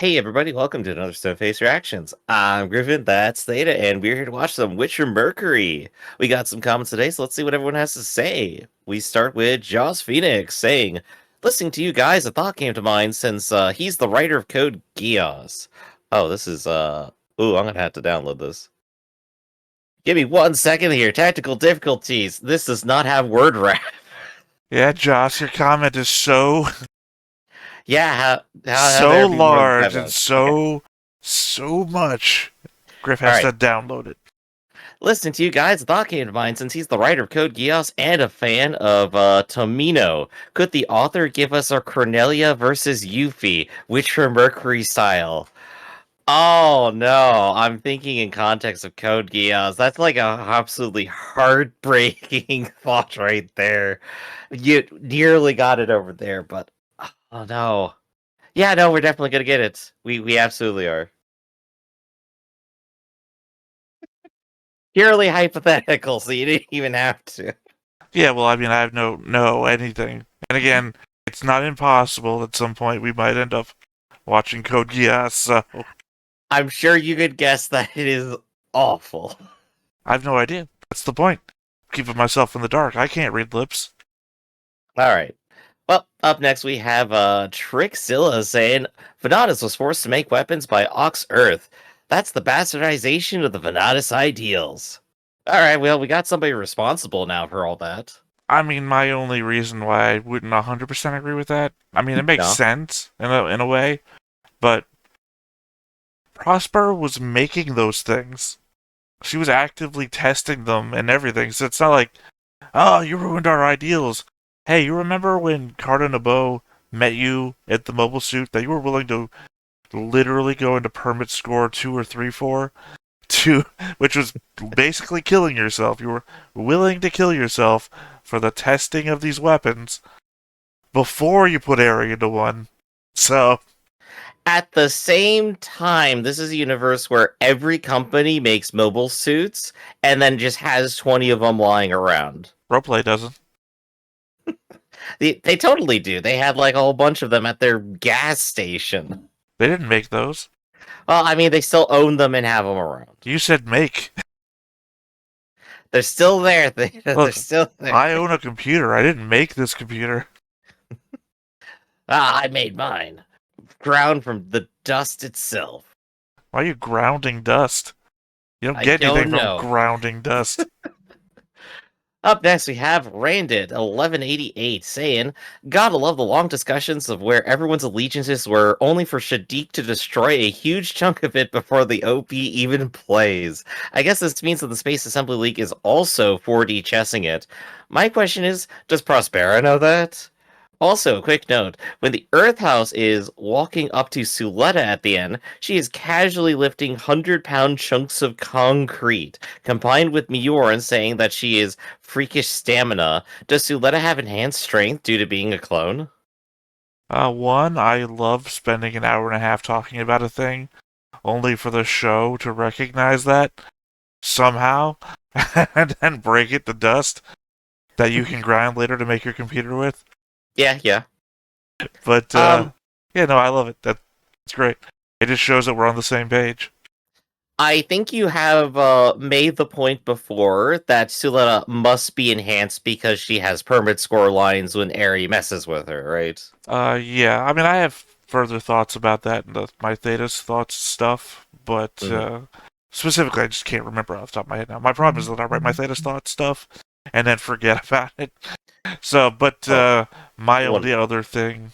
Hey everybody, welcome to another Stone Face Reactions. I'm Griffin, that's Theta, and we're here to watch some Witcher Mercury. We got some comments today, so let's see what everyone has to say. We start with Joss Phoenix saying, listening to you guys, a thought came to mind since he's the writer of Code Geass. Oh, this is, ooh, I'm gonna have to download this. Give me 1 second here, technical difficulties. This does not have word wrap. Yeah, Josh, your comment is so Yeah, how so there be more than large 5 and minutes. Okay, so much. Griff has alright. to download it. Listening to you guys, a thought came to mind since he's the writer of Code Geass and a fan of Tomino. Could the author give us a Cornelia versus Yuffie, which for Mercury style? Oh no, I'm thinking in context of Code Geass. That's like a absolutely heartbreaking thought right there. You nearly got it over there, but oh no. Yeah, no, we're definitely gonna get it. We absolutely are. Purely hypothetical, so you didn't even have to. Yeah, well, I mean, I have no anything. And again, it's not impossible. At some point, we might end up watching Code Geass. So I'm sure you could guess that it is awful. I have no idea. That's the point. Keeping myself in the dark. I can't read lips. All right. Well, up next we have Trixzilla saying Venatus was forced to make weapons by Ox Earth. That's the bastardization of the Venatus ideals. All right, well, we got somebody responsible now for all that. I mean, my only reason why I wouldn't 100% agree with that. I mean, it makes No. sense in a way, but Prosper was making those things. She was actively testing them and everything. So it's not like, oh, you ruined our ideals. Hey, you remember when Carter Nabo met you at the mobile suit that you were willing to literally go into permit score 2 or 3 for? To, which was basically killing yourself. You were willing to kill yourself for the testing of these weapons before you put Area into one. So, At the same time, this is a universe where every company makes mobile suits and then just has 20 of them lying around. Roleplay doesn't. They totally do. They had like a whole bunch of them at their gas station. They didn't make those. Well, I mean, they still own them and have them around. You said make. They're still there. They're Look, still there. I own a computer. I didn't make this computer. Ah, I made mine. Ground from the dust itself. Why are you grounding dust? You don't I get anything don't from know. grounding dust. Up next, we have Randit 1188 saying, "Gotta love the long discussions of where everyone's allegiances were only for Shaddiq to destroy a huge chunk of it before the OP even plays. I guess this means that the Space Assembly League is also 4D chessing it. My question is, does Prospera know that?" Also, a quick note, when the Earth House is walking up to Suletta at the end, she is casually lifting 100-pound chunks of concrete, combined with Mioran saying that she is freakish stamina. Does Suletta have enhanced strength due to being a clone? One, I love spending an hour and a half talking about a thing, only for the show to recognize that somehow, and then break it to dust that you can grind later to make your computer with. Yeah, yeah. But Um, yeah, no, I love it. That's great. It just shows that we're on the same page. I think you have made the point before that Suletta must be enhanced because she has permit score lines when Eri messes with her, right? Yeah. I mean, I have further thoughts about that and my Theta's thoughts stuff, but Mhm. specifically, I just can't remember off the top of my head now. My problem is that I write my Theta's thoughts stuff and then forget about it. So, but Oh, my one. only other thing.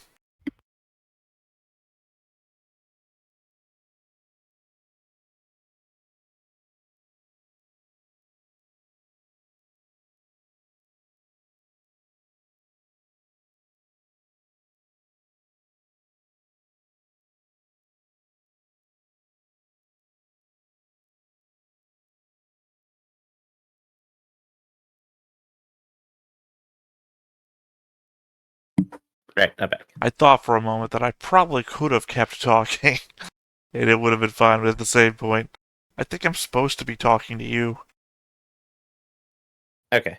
Right, not bad. I thought for a moment that I probably could have kept talking and it would have been fine, but at the same point, I think I'm supposed to be talking to you. Okay.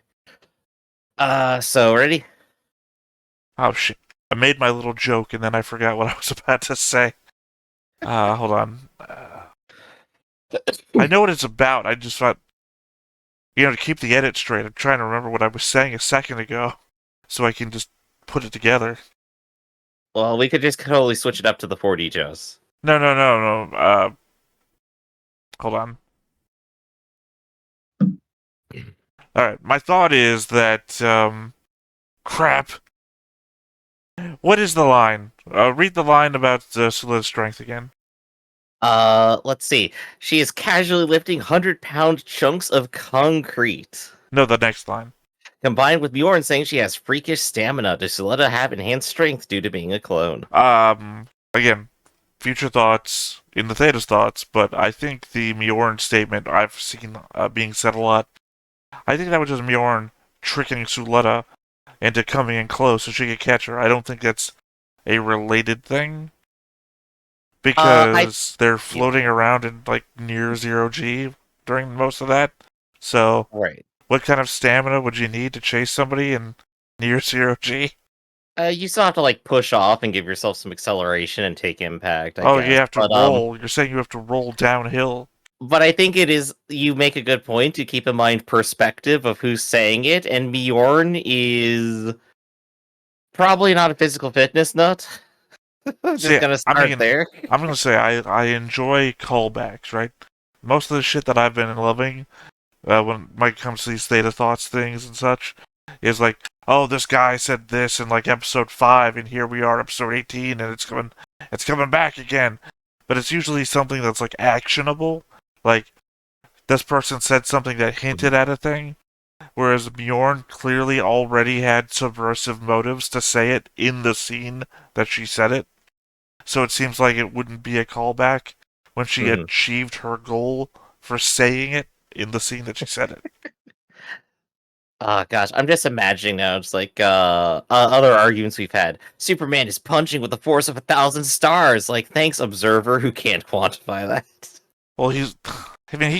So ready? Oh shit. I made my little joke and then I forgot what I was about to say. Hold on. I know what it's about. I just thought, to keep the edit straight, I'm trying to remember what I was saying a second ago, so I can just put it together. Well, we could just totally switch it up to the 4D Joes. No. Hold on. Alright, my thought is that, crap. What is the line? Read the line about Scylla's strength again. Let's see. She is casually lifting 100-pound chunks of concrete. No, the next line. Combined with Bjorn saying she has freakish stamina, does Scylla have enhanced strength due to being a clone? Again, future thoughts in the THETA'S thoughts, but I think the Mjorn statement I've seen being said a lot. I think that was just Mjorn tricking Suletta into coming in close so she could catch her. I don't think that's a related thing because they're floating around in like near 0G during most of that. So, right. What kind of stamina would you need to chase somebody in near 0G? You still have to like push off and give yourself some acceleration and take impact. You have to roll. You're saying you have to roll downhill. But I think it is. You make a good point to keep in mind perspective of who's saying it, and Bjorn is probably not a physical fitness nut. Just gonna start there. I'm gonna say I enjoy callbacks, right? Most of the shit that I've been loving when it comes to these theta thoughts things and such is like, oh, this guy said this in like episode 5, and here we are, episode 18, and it's coming back again. But it's usually something that's like actionable, like this person said something that hinted at a thing, whereas Bjorn clearly already had subversive motives to say it in the scene that she said it. So it seems like it wouldn't be a callback when she achieved her goal for saying it in the scene that she said it. Oh gosh, I'm just imagining now. It's like other arguments we've had. Superman is punching with the force of 1,000 stars. Like, thanks, observer, who can't quantify that. Well, he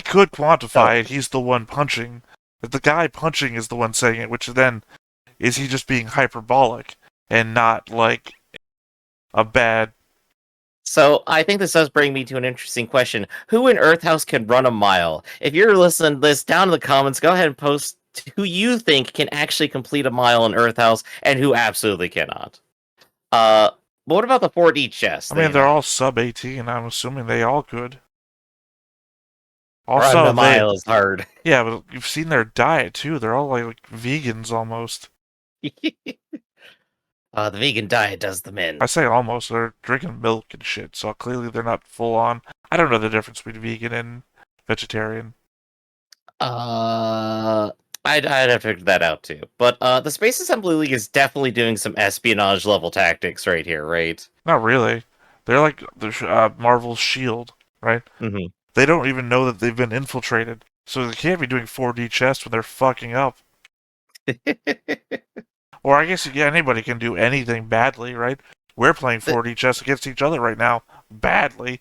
could quantify it. He's the one punching. But the guy punching is the one saying it, which then is he just being hyperbolic and not like a bad. So I think this does bring me to an interesting question. Who in Earthhouse can run a mile? If you're listening to this, down in the comments, go ahead and post who you think can actually complete a mile in Earthhouse and who absolutely cannot. What about the 4D chess? I mean, they're all sub 18. I'm assuming they all could. Also, run a mile is hard. Yeah, but you've seen their diet too. They're all like vegans almost. The vegan diet does them in. I say almost. They're drinking milk and shit, so clearly they're not full on. I don't know the difference between vegan and vegetarian. I'd have to figure that out too. But the Space Assembly League is definitely doing some espionage level tactics right here, right? Not really. They're like the Marvel's Shield, right? Mm-hmm. They don't even know that they've been infiltrated, so they can't be doing 4D chess when they're fucking up. Or I guess, yeah, anybody can do anything badly, right? We're playing 4D chess against each other right now, badly.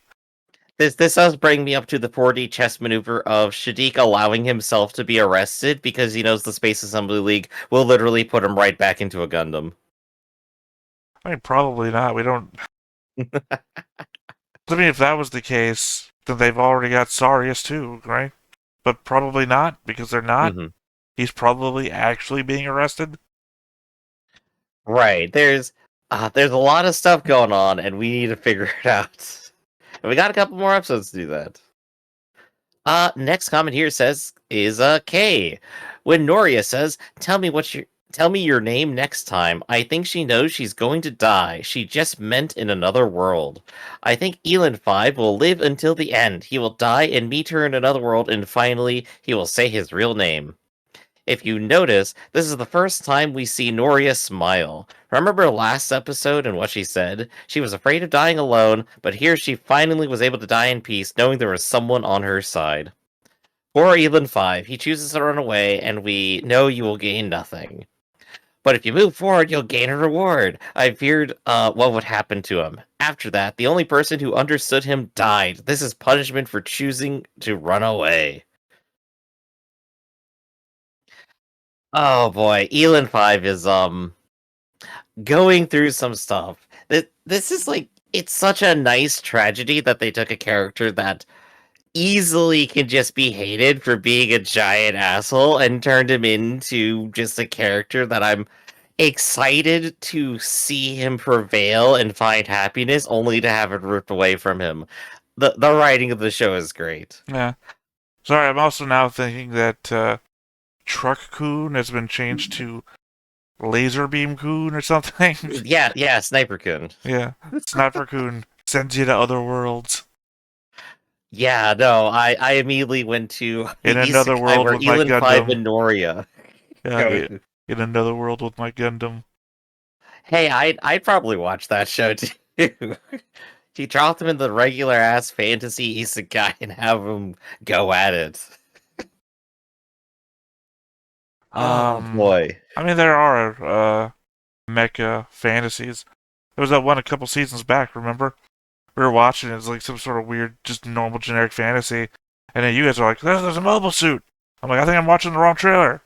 This does bring me up to the 4D chess maneuver of Shadiq allowing himself to be arrested because he knows the Space Assembly League will literally put him right back into a Gundam. I mean, probably not. We don't... I mean, if that was the case, then they've already got Sarius too, right? But probably not, because they're not. Mm-hmm. He's probably actually being arrested. Right. There's a lot of stuff going on, and we need to figure it out. And we got a couple more episodes to do that. Next comment here is Kay. When Noria says, tell me your name next time. I think she knows she's going to die. She just meant in another world. I think Elin 5 will live until the end. He will die and meet her in another world, and finally, he will say his real name. If you notice, this is the first time we see Noria smile. Remember last episode and what she said? She was afraid of dying alone, but here she finally was able to die in peace, knowing there was someone on her side. For Elin 5, he chooses to run away, and we know you will gain nothing. But if you move forward, you'll gain a reward. I feared what would happen to him. After that, the only person who understood him died. This is punishment for choosing to run away. Oh boy, Elin 5 is going through some stuff. This is like It's such a nice tragedy that they took a character that easily can just be hated for being a giant asshole and turned him into just a character that I'm excited to see him prevail and find happiness, only to have it ripped away from him. The writing of the show is great. Yeah. Sorry, I'm also now thinking that Truck Coon has been changed to Laser Beam Coon or something. Yeah, Sniper Kun. Yeah. Sniper Coon sends you to other worlds. Yeah, no, I immediately went to the In another isekai world where with my Elin 5 Gundam. and Noria Yeah, go. in another world with my Gundam. Hey, I'd probably watch that show too. He dropped him in the regular ass fantasy isekai and have him go at it. Oh boy. I mean, there are mecha fantasies. There was that one a couple seasons back, remember? We were watching it, was like some sort of weird, just normal generic fantasy. And then you guys are like, there's a mobile suit. I'm like, I think I'm watching the wrong trailer.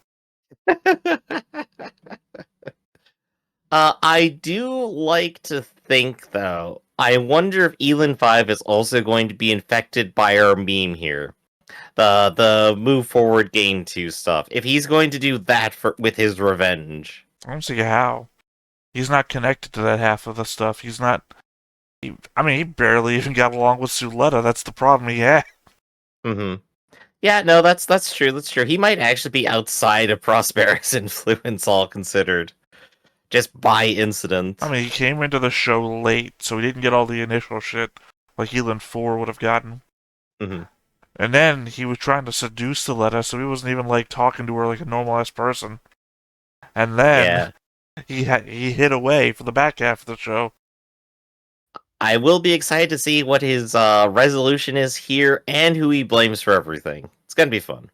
I do like to think though. I wonder if Elin 5 is also going to be infected by our meme here. The move forward game 2 stuff. If he's going to do that with his revenge. I don't see how. He's not connected to that half of the stuff. He's not. He barely even got along with Suletta. That's the problem he had. Mm-hmm. Yeah, no, that's true. That's true. He might actually be outside of Prosperous influence, all considered, just by incident. I mean, he came into the show late, so he didn't get all the initial shit like Elin 4 would have gotten. Mm-hmm. And then he was trying to seduce Suletta, so he wasn't even like talking to her like a normal ass person. And then Yeah, he hid away for the back half of the show. I will be excited to see what his resolution is here and who he blames for everything. It's gonna be fun.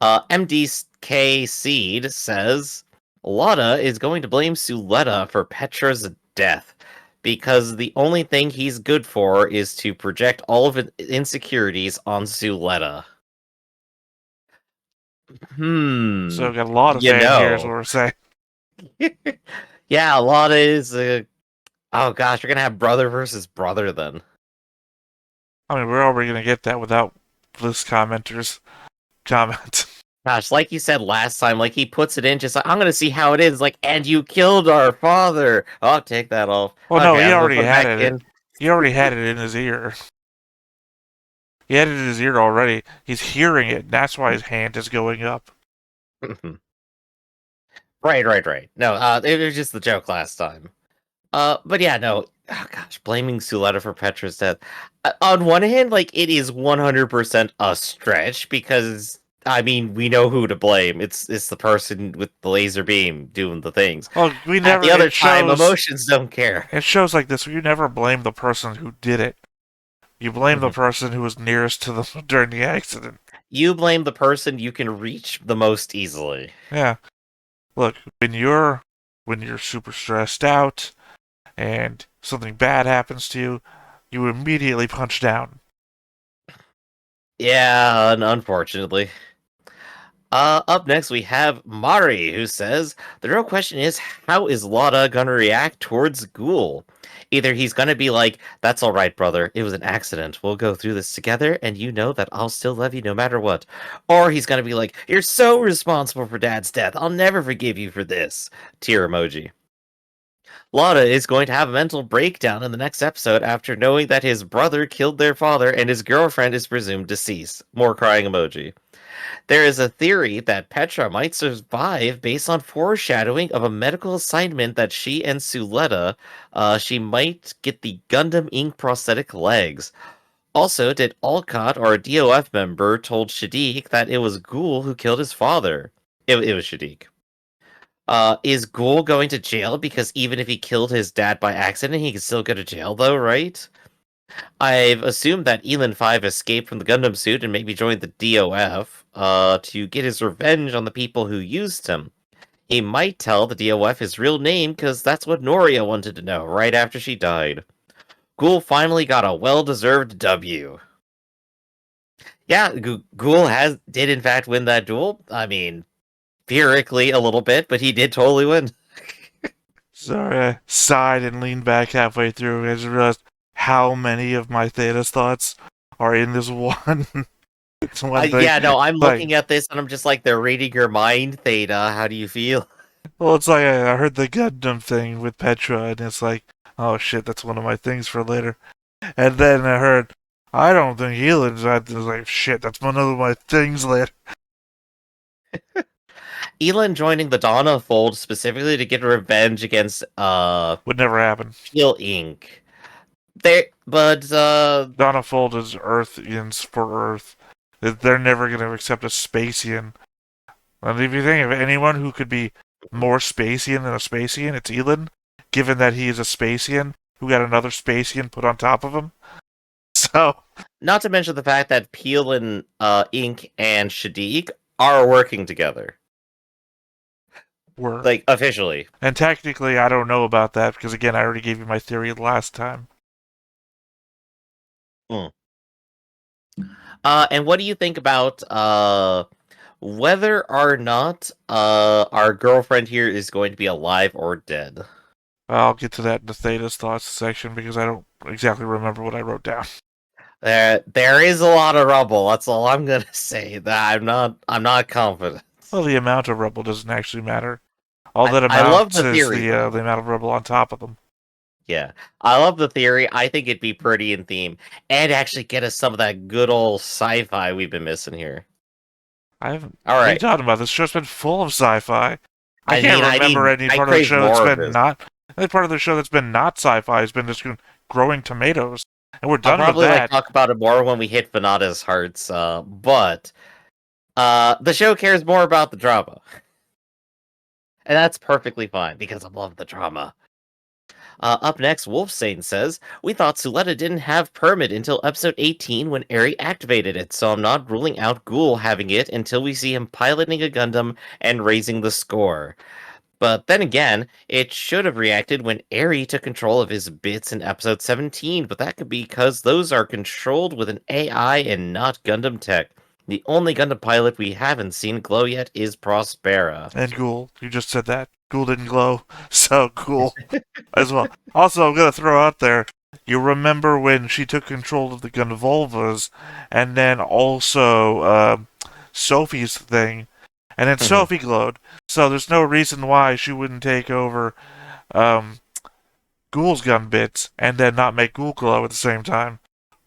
MDK Seed says Lada is going to blame Suletta for Petra's death because the only thing he's good for is to project all of his insecurities on Suletta. So got a lot of You fan here, is what know. we're saying. Yeah, Lada is oh gosh, you're gonna have brother versus brother then. I mean, we're already gonna get that without this commenter's comment. Gosh, like you said last time, like he puts it in just like I'm gonna see how it is, like, and you killed our father. Oh, take that off. Well, no, Okay, he I'm gonna already put it had back it. in. He already had it in his ear. He had it in his ear already. He's hearing it. That's why his hand is going up. Right. No, it was just the joke last time. But yeah, no. Oh gosh, blaming Suletta for Petra's death. On one hand, like it is 100% a stretch because I mean we know who to blame. It's the person with the laser beam doing the things. Well, we At never. the other It time, shows. emotions don't care. It shows like this. You never blame the person who did it. You blame the person who was nearest to them during the accident. You blame the person you can reach the most easily. Yeah. Look, when you're super stressed out and something bad happens to you, you immediately punch down. Yeah, unfortunately. Up next we have Mari, who says, the real question is, how is Lada gonna react towards Ghoul? Either he's gonna be like, that's alright, brother, it was an accident, we'll go through this together, and you know that I'll still love you no matter what. Or he's gonna be like, you're so responsible for Dad's death, I'll never forgive you for this. Tear emoji. Lada is going to have a mental breakdown in the next episode after knowing that his brother killed their father and his girlfriend is presumed deceased. More crying emoji. There is a theory that Petra might survive based on foreshadowing of a medical assignment that she and Suletta, she might get the Gundam Ink prosthetic legs. Also, did Alcott or a DOF member told Shadiq that it was Ghoul who killed his father? It was Shadiq. Is Ghoul going to jail because even if he killed his dad by accident, he can still go to jail though, right? I've assumed that Elin 5 escaped from the Gundam suit and maybe joined the DOF to get his revenge on the people who used him. He might tell the DOF his real name because that's what Noria wanted to know right after she died. Ghoul finally got a well-deserved W. Yeah, Ghoul did in fact win that duel. I mean, theoretically a little bit, but he did totally win. Sorry, I sighed and leaned back halfway through. I just realized how many of my THETA'S thoughts are in this one. It's one thing. Yeah, no, I'm Like, looking at this and I'm just like, they're reading your mind, Theta. How do you feel? well, it's like I heard the Gundam thing with Petra, and it's like, oh shit, that's one of my things for later. And then I heard, I don't think Healin's. I was like, shit, that's one of my things later. Elon joining the Donna fold specifically to get revenge against Would never happen. Peel Inc. But Donna Fold is Earthians for Earth. They're never going to accept a Spacian. And if you think of anyone who could be more Spacian than a Spacian, it's Elon, given that he is a Spacian who got another Spacian put on top of him. So, not to mention the fact that Peel and Inc. and Shadiq are working together. we're. Like, officially. And technically, I don't know about that because, again, I already gave you my theory last time. And what do you think about whether or not our girlfriend here is going to be alive or dead? I'll get to that in the THETA'S thoughts section because I don't exactly remember what I wrote down. There is a lot of rubble. That's all I'm gonna say. That I'm not confident. Well, the amount of rubble doesn't actually matter. All that I love amounts the is theory, the amount of rubble on top of them. Yeah, I love the theory. I think it'd be pretty in theme and actually get us some of that good old sci-fi we've been missing here. I haven't. All What are you right. talking about? This show's been full of sci-fi. I I can't mean, remember any I part of the crave show more that's of been this. not. Any part of the show that's been not sci-fi has been just growing tomatoes, and we're I'll done with probably that. talk about it more when we hit Vanada's hearts. But the show cares more about the drama, and that's perfectly fine because I love the drama. Up next, Wolfsane says, we thought Suletta didn't have permit until episode 18 when Eri activated it, so I'm not ruling out Ghoul having it until we see him piloting a Gundam and raising the score. But then again, it should have reacted when Eri took control of his bits in episode 17, but that could be because those are controlled with an AI and not Gundam tech. The only Gundam pilot we haven't seen glow yet is Prospera. And Ghoul, you just said that. Ghoul didn't glow, so cool as well. Also, I'm gonna throw out there. You remember when she took control of the Gunvolvas, and then also Sophie's thing, and then Sophie glowed. So there's no reason why she wouldn't take over Ghoul's gun bits and then not make Ghoul glow at the same time.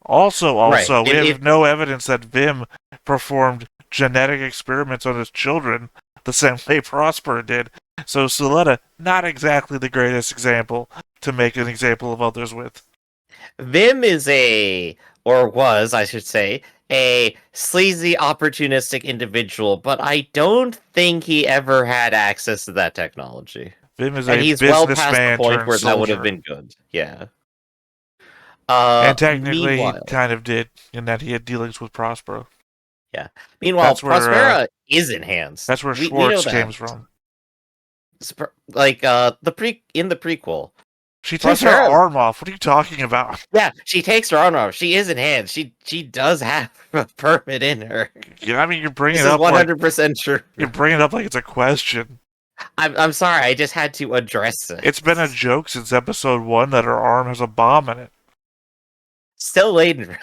Also, Right. we have no evidence that Vim performed genetic experiments on his children the same way Prospera did. So Suletta, not exactly the greatest example to make an example of others with. Vim is or was, I should say, a sleazy, opportunistic individual, but I don't think he ever had access to that technology. Vim is And a he's well past the businessman point turned where that would have soldier. been good. Yeah. And technically, he Meanwhile, kind of did, in that he had dealings with Prospero. That's where, Prospera is enhanced. That's where We Schwartz know came that. from. Like in the prequel. She takes her Prospera- arm off. What are you talking about? Yeah, she takes her arm off. She is enhanced. She does have a permit in her. I mean, you're bringing This it is up like 100% true. you're bringing it up like it's a question. I'm sorry. I just had to address it. It's been a joke since episode 1 that her arm has a bomb in it. Still laden.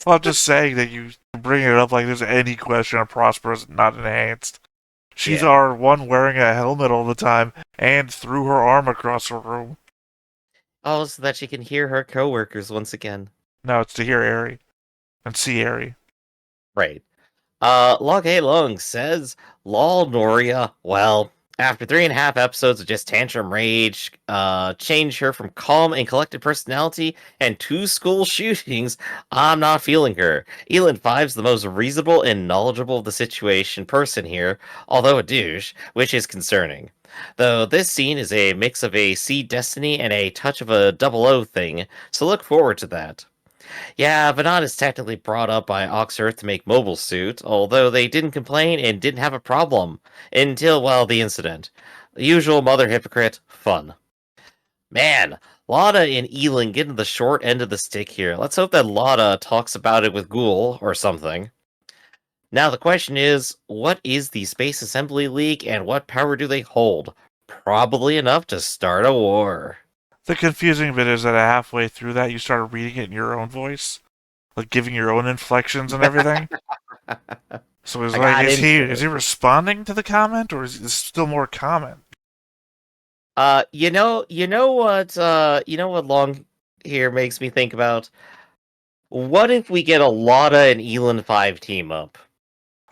Well, I'm just saying that you bring it up like there's any question on Prospero's not enhanced. She's Yeah. our one wearing a helmet all the time and threw her arm across the room. Oh, so that she can hear her coworkers once again. No, it's to hear Eri and see Eri. Right. Log A Long says, lol, Noria. Well, after 3.5 episodes of just tantrum rage, change her from calm and collected personality and 2 school shootings, I'm not feeling her. Elin 5's the most reasonable and knowledgeable of the situation person here, although a douche, which is concerning. Though this scene is a mix of a Seed Destiny and a touch of a 00 thing, so look forward to that. Yeah, Venat is technically brought up by Oxearth to make Mobile Suit, although they didn't complain and didn't have a problem. Until, well, the incident. The usual mother hypocrite, fun. Man, Lada and Elin getting the short end of the stick here. Let's hope that Lada talks about it with Ghoul or something. Now the question is, what is the Space Assembly League and what power do they hold? Probably enough to start a war. The confusing bit is that halfway through that, you started reading it in your own voice, like giving your own inflections and everything. So it's I like, got into is it. he responding to the comment, or is this still more comment? You know what Long here makes me think about? What if we get a Lotta and Elon 5 team up?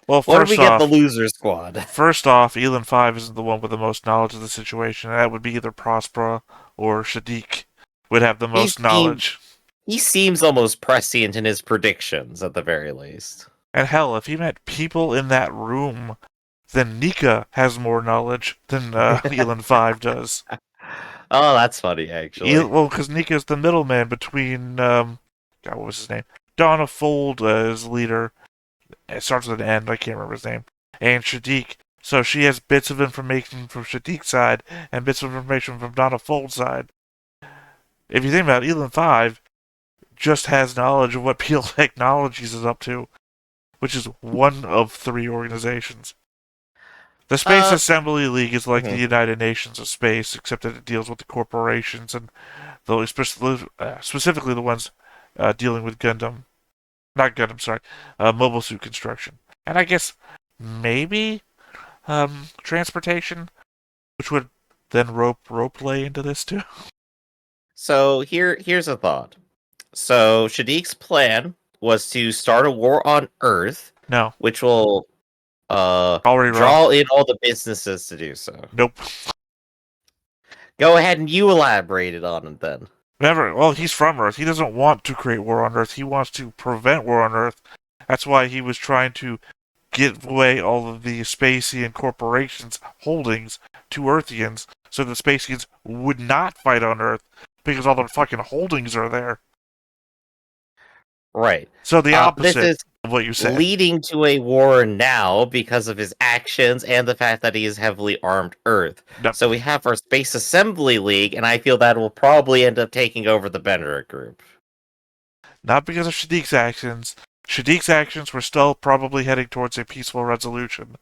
Well, What if we get the loser squad? first off, Elon 5 isn't the one with the most knowledge of the situation. That would be either Prospera or Shadiq would have the He most seems knowledge. he seems almost prescient in his predictions, at the very least. And hell, if he met people in that room, then Nika has more knowledge than Elon 5 does. Oh, that's funny, actually. Well, because Nika's the middleman between, God, what was his name? Donna Fold as leader. It starts with an N, I can't remember his name. And Shadiq. So she has bits of information from Shadiq's side and bits of information from Donna Fold's side. If you think about it, Elon 5 just has knowledge of what Peel Technologies is up to, which is one of 3 organizations. The Space Uh, Assembly League is like the mhm. United Nations of space, except that it deals with the corporations and specifically the ones dealing with Gundam. Not Gundam, sorry. Mobile suit construction. And I guess maybe transportation, which would then rope lay into this too. So here's a thought. So Shadiq's plan was to start a war on Earth, No, which will already wrong. draw in all the businesses to do so. Nope. Go ahead and you elaborated on it then. Never. Well, he's from Earth. He doesn't want to create war on Earth. He wants to prevent war on Earth. That's why he was trying to give away all of the Spacian corporations' holdings to Earthians so the Spacians would not fight on Earth because all the fucking holdings are there. Right. So the This opposite is of what you said. leading to a war now because of his actions and the fact that he has heavily armed Earth. Yep. So we have our Space Assembly League, and I feel that will probably end up taking over the Bennett group. Not because of Shadiq's actions. Shadiq's actions were still probably heading towards a peaceful resolution.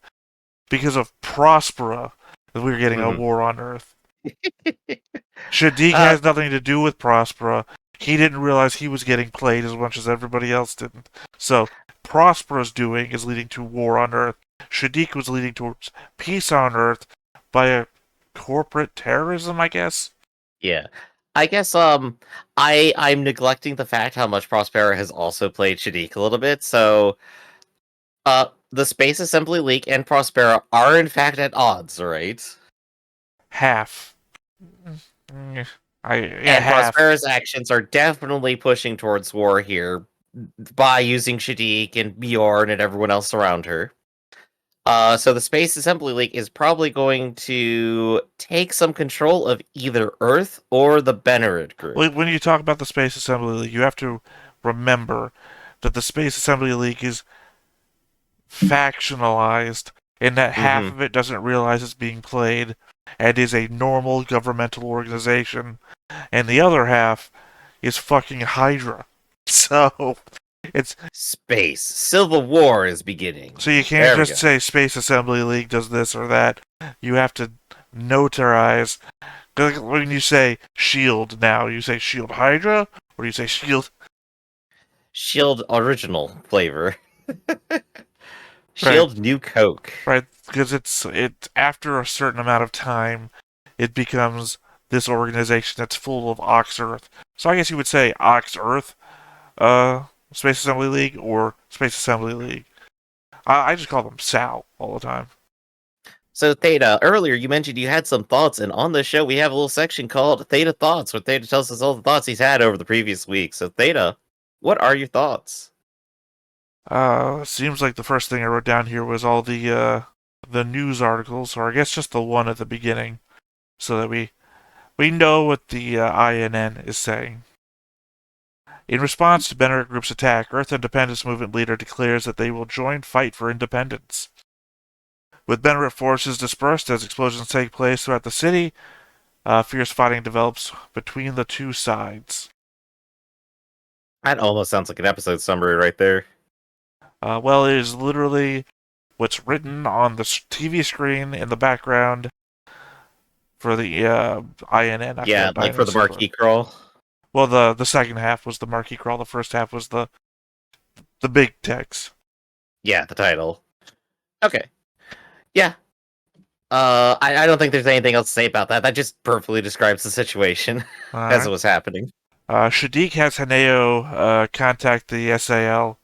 Because of Prospera, that we were getting a war on Earth. Shadiq has nothing to do with Prospera. He didn't realize he was getting played as much as everybody else didn't. So, Prospera's doing is leading to war on Earth. Shadiq was leading towards peace on Earth by a corporate terrorism, I guess? Yeah. I guess I'm neglecting the fact how much Prospera has also played Shadiq a little bit, so the Space Assembly League and Prospera are in fact at odds, right? Half. And Half. Prospera's actions are definitely pushing towards war here by using Shadiq and Bjorn and everyone else around her. So the Space Assembly League is probably going to take some control of either Earth or the Bennett group. When you talk about the Space Assembly League, you have to remember that the Space Assembly League is factionalized in that half of it doesn't realize it's being played and is a normal governmental organization, and the other half is fucking Hydra. So it's space. Civil War is beginning. So you can't just say Space Assembly League does this or that. You have to notarize. When you say Shield now, you say Shield Hydra, or you say Shield original flavor. Shield New Coke. Right, because it's after a certain amount of time, it becomes this organization that's full of Ox Earth. So I guess you would say Ox Earth, Space Assembly League, or Space Assembly League. I just call them SAL all the time. So Theta, earlier you mentioned you had some thoughts, and on the show we have a little section called Theta Thoughts, where Theta tells us all the thoughts he's had over the previous week. So Theta, what are your thoughts? Seems like the first thing I wrote down here was all the news articles, or I guess just the one at the beginning, so that we know what the INN is saying. In response to Bennett Group's attack, Earth Independence Movement leader declares that they will join fight for independence. With Bennett forces dispersed as explosions take place throughout the city, fierce fighting develops between the two sides. That almost sounds like an episode summary right there. Well, it is literally what's written on the TV screen in the background. for the INN. I Yeah, forgot like for the stands for. marquee crawl. Well, the second half was the marquee crawl. The first half was the big text. Yeah, the title. Okay. Yeah. I don't think there's anything else to say about that. That just perfectly describes the situation All as right. it was happening. Shadiq has Haneo contact the SAL.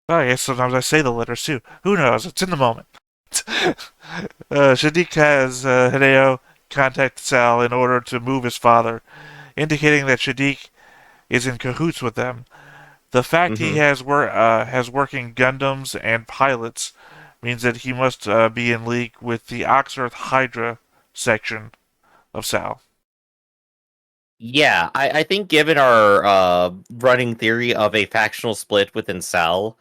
Oh, I guess sometimes I say the letters too. Who knows? It's in the moment. Shadiq has Hideo contact Sal in order to move his father, indicating that Shadiq is in cahoots with them. The fact he Hmm. has working Gundams and pilots means that he must be in league with the Oxearth Hydra section of Sal. Yeah, I think given our running theory of a factional split within Sal,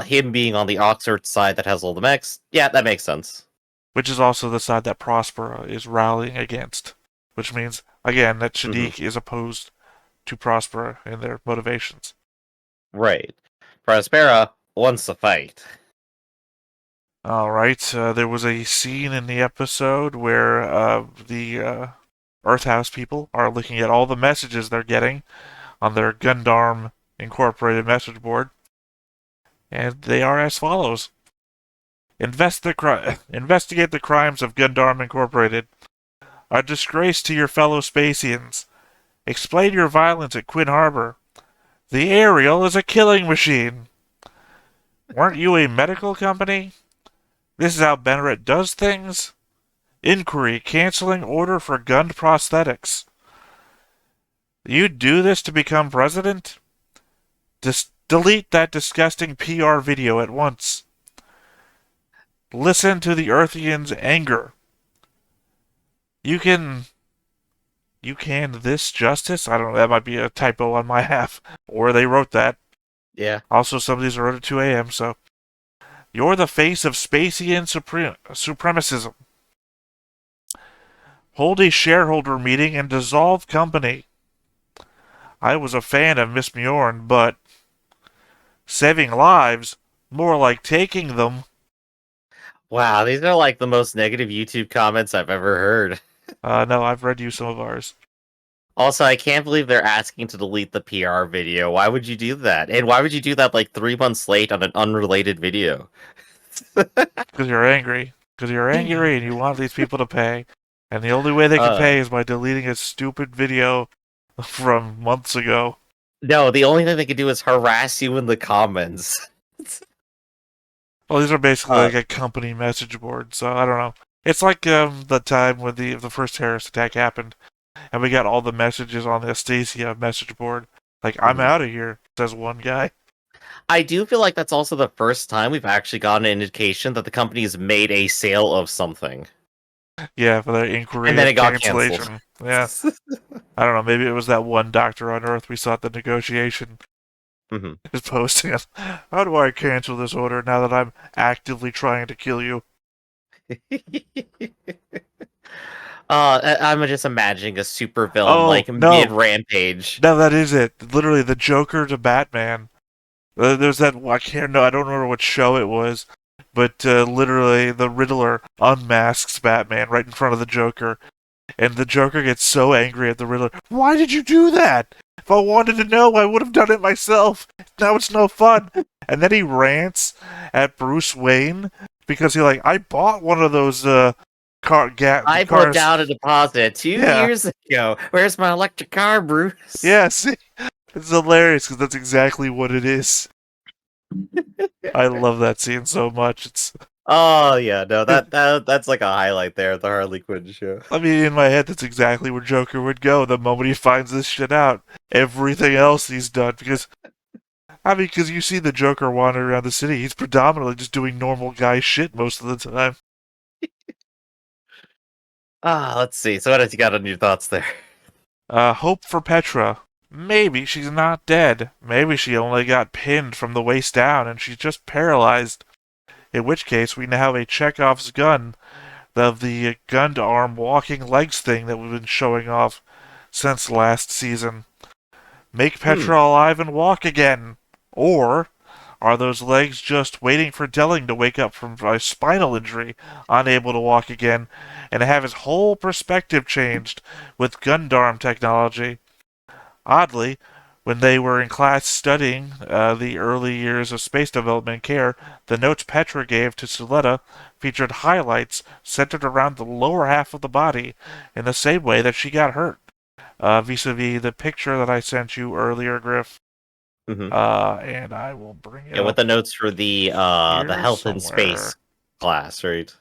him being on the Oxford side that has all the mechs, yeah, that makes sense. Which is also the side that Prospera is rallying against. Which means, again, that Hmm. Shadiq is opposed to Prospera in their motivations. Right. Prospera wants to fight. Alright, there was a scene in the episode where the Earthhouse people are looking at all the messages they're getting on their Gundam Incorporated message board, and they are as follows. Investigate the crimes of Gundam Incorporated. A disgrace to your fellow Spacians. Explain your violence at Quinn Harbor. The Ariel is a killing machine. Weren't you a medical company? This is how Bennett does things? Inquiry canceling order for Gund prosthetics. You do this to become president? Delete that disgusting PR video at once. Listen to the Earthians' anger. You can this justice? I don't know, that might be a typo on my half. Or they wrote that. Yeah. Also, some of these are wrote at 2 a.m., so. You're the face of Spacian supremacism. Hold a shareholder meeting and dissolve company. I was a fan of Miss Mjorn, but saving lives, more like taking them. Wow, these are like the most negative YouTube comments I've ever heard. No, I've read you some of ours. Also, I can't believe they're asking to delete the PR video. Why would you do that? And why would you do that like 3 months late on an unrelated video? Because you're angry. Because you're angry and you want these people to pay. And the only way they can uh, pay is by deleting a stupid video from months ago. no, the only thing they can do is harass you in the comments. Well, these are basically Uh, like a company message board, so I don't know. It's like the time when the first terrorist attack happened, and we got all the messages on the Astasia message board. Like, I'm mhm. out of here, says one guy. I do feel like that's also the first time we've actually gotten an indication that the company has made a sale of something. Yeah, for the And inquiry then of it got canceled. cancellation. Yeah. I don't know, maybe it was that one doctor on Earth we saw at the negotiation Mhm. is posting it. How do I cancel this order now that I'm actively trying to kill you? I'm just imagining a super villain Oh, like mid no! rampage. No, that is it. Literally, the Joker to Batman. There's that, I can't know, I don't remember what show it was, but literally the Riddler unmasks Batman right in front of the Joker, and the Joker gets so angry at the Riddler. Why did you do that? If I wanted to know, I would have done it myself. Now it's no fun. And then he rants at Bruce Wayne because I bought one of those I put cars. down a deposit two Yeah, years ago. Where's my electric car, Bruce? yeah. See, it's hilarious because that's exactly what it is. I love that scene so much. Oh yeah, no, that's like a highlight there at the Harley Quinn show. I mean, in my head, that's exactly where Joker would go the moment he finds this shit out. Everything else he's done, because you see the Joker wandering around the city, he's predominantly just doing normal guy shit most of the time. Let's see. So what else you got on your thoughts there? Hope for Petra. Maybe she's not dead. Maybe she only got pinned from the waist down and she's just paralyzed. In which case, we now have a Chekhov's gun of the Gundam walking legs thing that we've been showing off since last season. Make Hmm. Petra alive and walk again. Or Are those legs just waiting for Delling to wake up from a spinal injury, unable to walk again, and have his whole perspective changed with Gundam technology? Oddly, when they were in class studying the early years of space development and care, the notes Petra gave to Suletta featured highlights centered around the lower half of the body in the same way that she got hurt. Vis-a-vis the picture that I sent you earlier, Griff. Mhm. And I will bring it Yeah, with up the notes for the here health and somewhere. space class, right?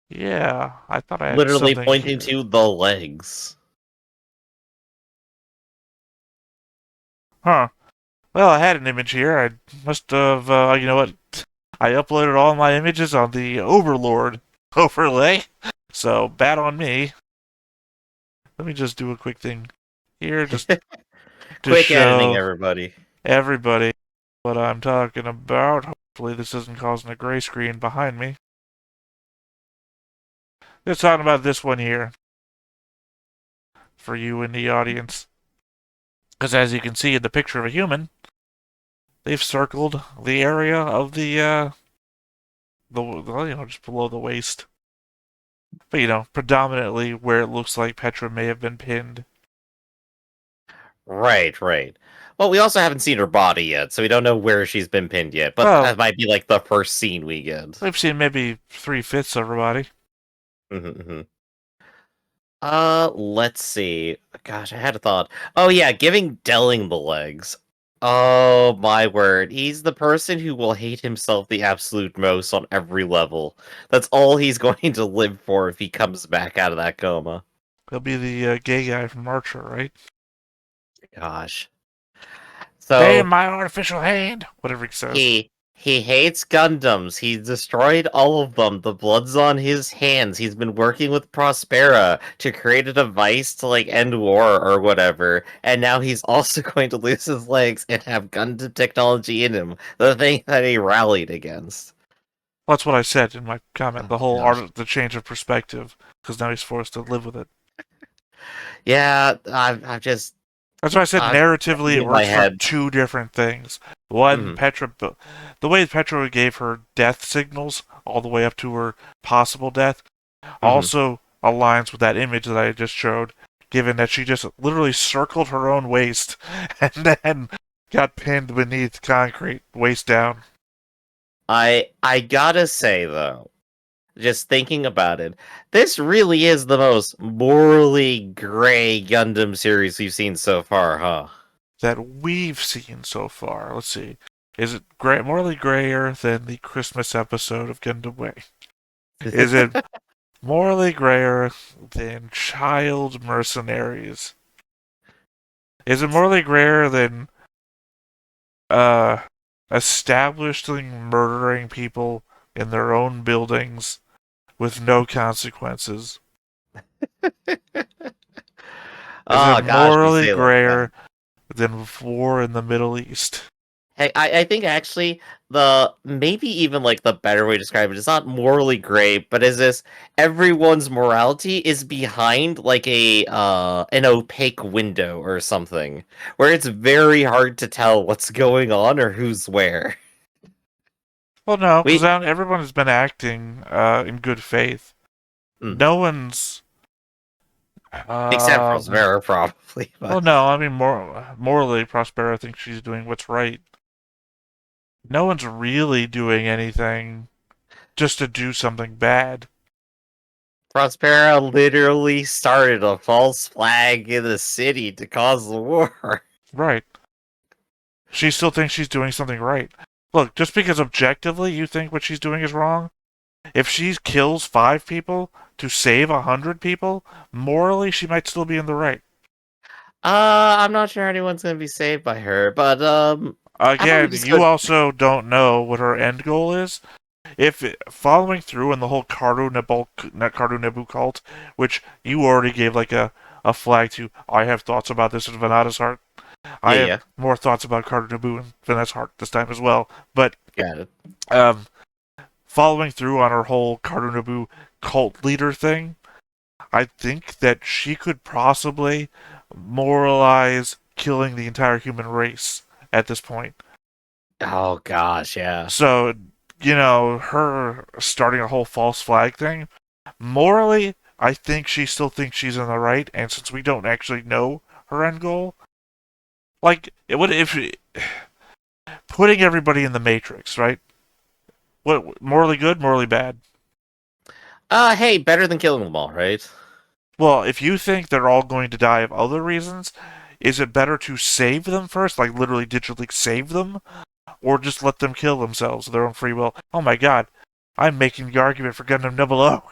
Yeah, I thought I had Literally something pointing here. to the legs. Huh. Well, I had an image here. I must have, you know what? I uploaded all my images on the Overlord overlay. So, bad on me. Let me just do a quick thing here just to Quick editing, show everybody. everybody what I'm talking about. Hopefully this isn't causing a gray screen behind me. Just talking about this one here for you in the audience. Because as you can see in the picture of a human, they've circled the area of just below the waist. But, predominantly where it looks like Petra may have been pinned. Right, right. Well, we also haven't seen her body yet, so we don't know where she's been pinned yet. But Well, that might be like the first scene we get. we've seen maybe 3/5 of her body. Mm-hmm. Let's see. Gosh, I had a thought. Oh yeah, giving Delling the legs. Oh my word, he's the person who will hate himself the absolute most on every level. That's all he's going to live for if he comes back out of that coma. He'll be the gay guy from Archer, right? Gosh. Stay in So my artificial hand! Whatever he says. he hates Gundams. He destroyed all of them. The blood's on his hands. He's been working with Prospera to create a device to like end war or whatever. And now he's also going to lose his legs and have Gundam technology in him. The thing that he rallied against. Well, that's what I said in my comment. Oh The whole gosh. art, the change of perspective, because now he's forced to live with it. Yeah, I've just That's why I said I'm narratively it in my works for head. two different things. One, Mhm, the way Petra gave her death signals all the way up to her possible death mhm. also aligns with that image that I just showed, given that she just literally circled her own waist and then got pinned beneath concrete, waist down. I gotta say though, just thinking about it, this really is the most morally gray Gundam series we've seen so far, huh? That we've seen so far. Let's see. Is it morally grayer than the Christmas episode of Gundam Way? Is it morally grayer than Child Mercenaries? Is it morally grayer than uh establishing murdering people in their own buildings with no consequences? Is it Oh gosh, you morally say it like that. grayer than war in the Middle East? Hey, I think actually the maybe even like the better way to describe it is not morally gray, but is this everyone's morality is behind like a an opaque window or something where it's very hard to tell what's going on or who's where. Well, no, because We everyone has been acting in good faith. mm, No one's. except for Um, Rosmera probably, well, but no, I mean, morally, Prospera thinks she's doing what's right. No one's really doing anything just to do something bad. Prospera literally started a false flag in the city to cause the war. Right. She still thinks she's doing something right. Look, just because objectively you think what she's doing is wrong, if she kills 5 people to save 100 people, morally she might still be in the right. I'm not sure anyone's gonna be saved by her, but how about we Again, just you go? also don't know what her end goal is. If following through in the whole Cardo Nebu cult, which you already gave like a flag to, I have thoughts about this in Vanada's heart. I Yeah, have yeah, more thoughts about Cardo Nebu in Vanada's heart this time as well. But got it. um, following through on her whole Cardo Nebu cult leader thing, I think that she could possibly moralize killing the entire human race at this point. Oh gosh, yeah. So, her starting a whole false flag thing, morally, I think she still thinks she's in the right, and since we don't actually know her end goal, like, it would if putting everybody in the Matrix, right? What morally good, morally bad? Hey, better than killing them all, right? Well, if you think they're all going to die of other reasons, is it better to save them first, like literally digitally save them, or just let them kill themselves of their own free will? Oh my god, I'm making the argument for Gundam 00.